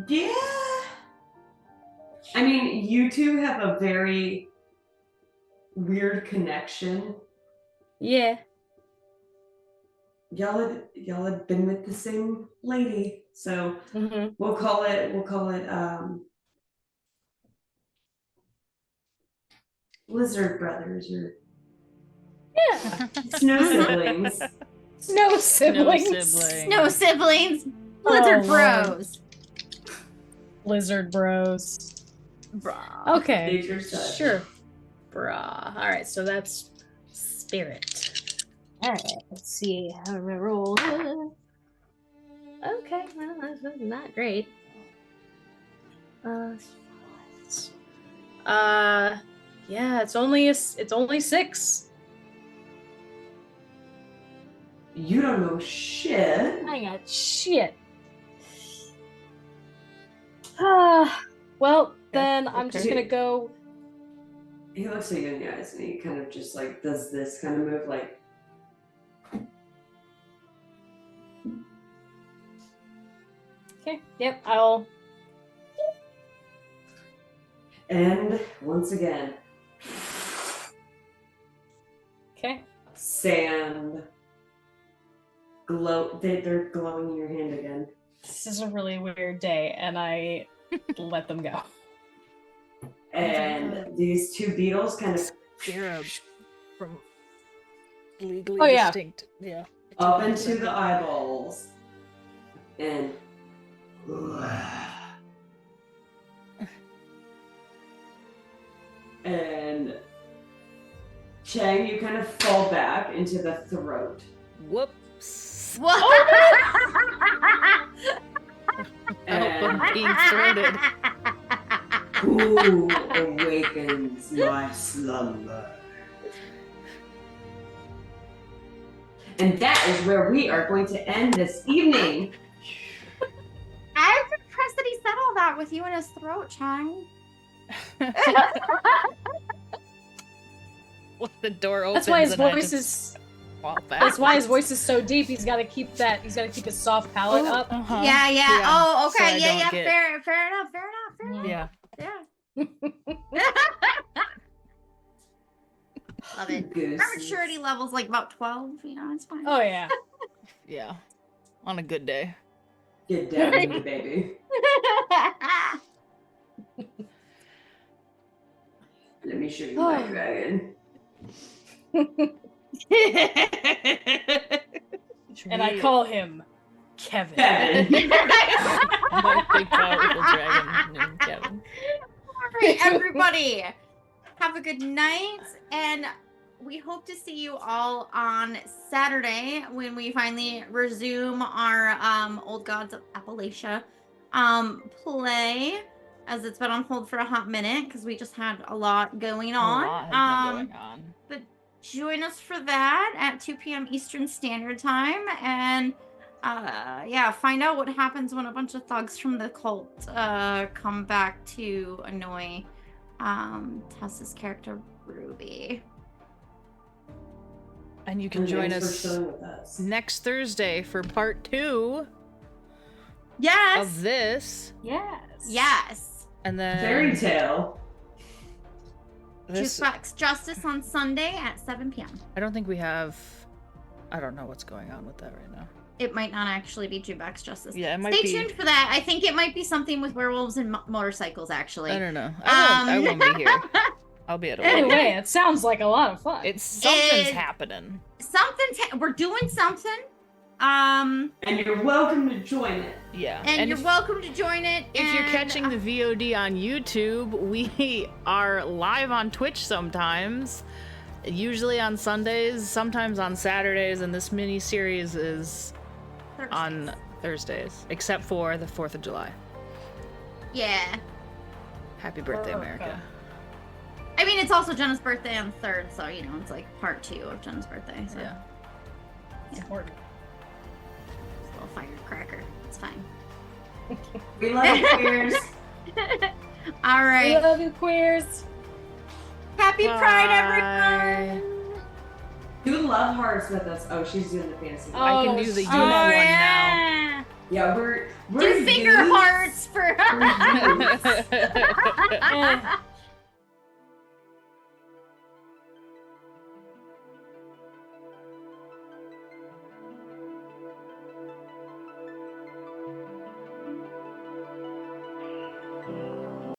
Yeah. I mean, you two have a very weird connection. Yeah. Y'all had been with the same lady, so Mm-hmm. we'll call it Lizard Brothers or Yeah. Snow Siblings. Snow siblings. No siblings. Blizzard Oh, Bros. Lizard bros. Bruh. Okay. Nature's touch. Sure. Brah. All right, so that's spirit. Alright, let's see how to roll. Okay, well, that's not great. Yeah, it's only 6. You don't know shit. I got shit. Well, then I'm just gonna go. He looks at you in the eyes and he kind of just like does this kind of move, like. Okay, yep, I'll. And once again. Okay. Sand. They're glowing in your hand again. This is a really weird day, and I let them go. And these two beetles kind of Scarab from legally Oh, yeah. distinct. Yeah. up into the eyeballs. And and Chang, you kind of fall back into the throat. Whoops. What? And Being throated. who awakens my slumber? And that is where we are going to end this evening. I'm impressed that he said all that with you in his throat, Chang. The door opens. That's why his and I voice just is. walk back. That's why his voice is so deep. He's got to keep that. He's got to keep his soft palate up. Uh-huh. Yeah. Oh, So I okay. Yeah. don't get- Fair enough. Yeah. Love it. Gooses. Our maturity level's like about 12. You know, it's fine. Oh yeah. Yeah. On a good day. Get down to me, baby. Let me show you my dragon. And I call him Kevin. Kevin. My big powerful dragon named Kevin. All right, everybody. Have a good night, and we hope to see you all on Saturday when we finally resume our Old Gods of Appalachia play, as it's been on hold for a hot minute because we just had a lot going on. A lot has been going on. But join us for that at 2 p.m. Eastern Standard Time, and yeah, find out what happens when a bunch of thugs from the cult come back to annoy Tessa's character Ruby. And you can join Thanks for us chilling with us. next Thursday for part 2 Yes. of this. Yes. And then Fairy tale. this, Jukebox Justice on Sunday at 7 p.m. I don't think we have. I don't know what's going on with that right now. It might not actually be Jukebox Justice. Yeah, it might Stay be. tuned for that. I think it might be something with werewolves and motorcycles, actually. I don't know. I won't be here. I'll be at a wedding. Anyway, it sounds like a lot of fun. Something's happening. We're doing something. And you're welcome to join it. Yeah. And you're welcome to join it. If you're and- catching the VOD on YouTube, we are live on Twitch sometimes. Usually on Sundays, sometimes on Saturdays, and this mini series is on Thursdays, except for the 4th of July. Yeah. Happy birthday, America. I mean, it's also Jenna's birthday on the 3rd, so, you know, it's like part 2 of Jenna's birthday. So. Yeah. It's important. It's a little firecracker. It's fine. We love you, queers. All right. We love you, queers. Happy Pride, everyone. Do love hearts with us. Oh, she's doing the fantasy. I can do the youth Oh, one now. yeah. Yeah, we're Do finger youths. hearts for. Eh.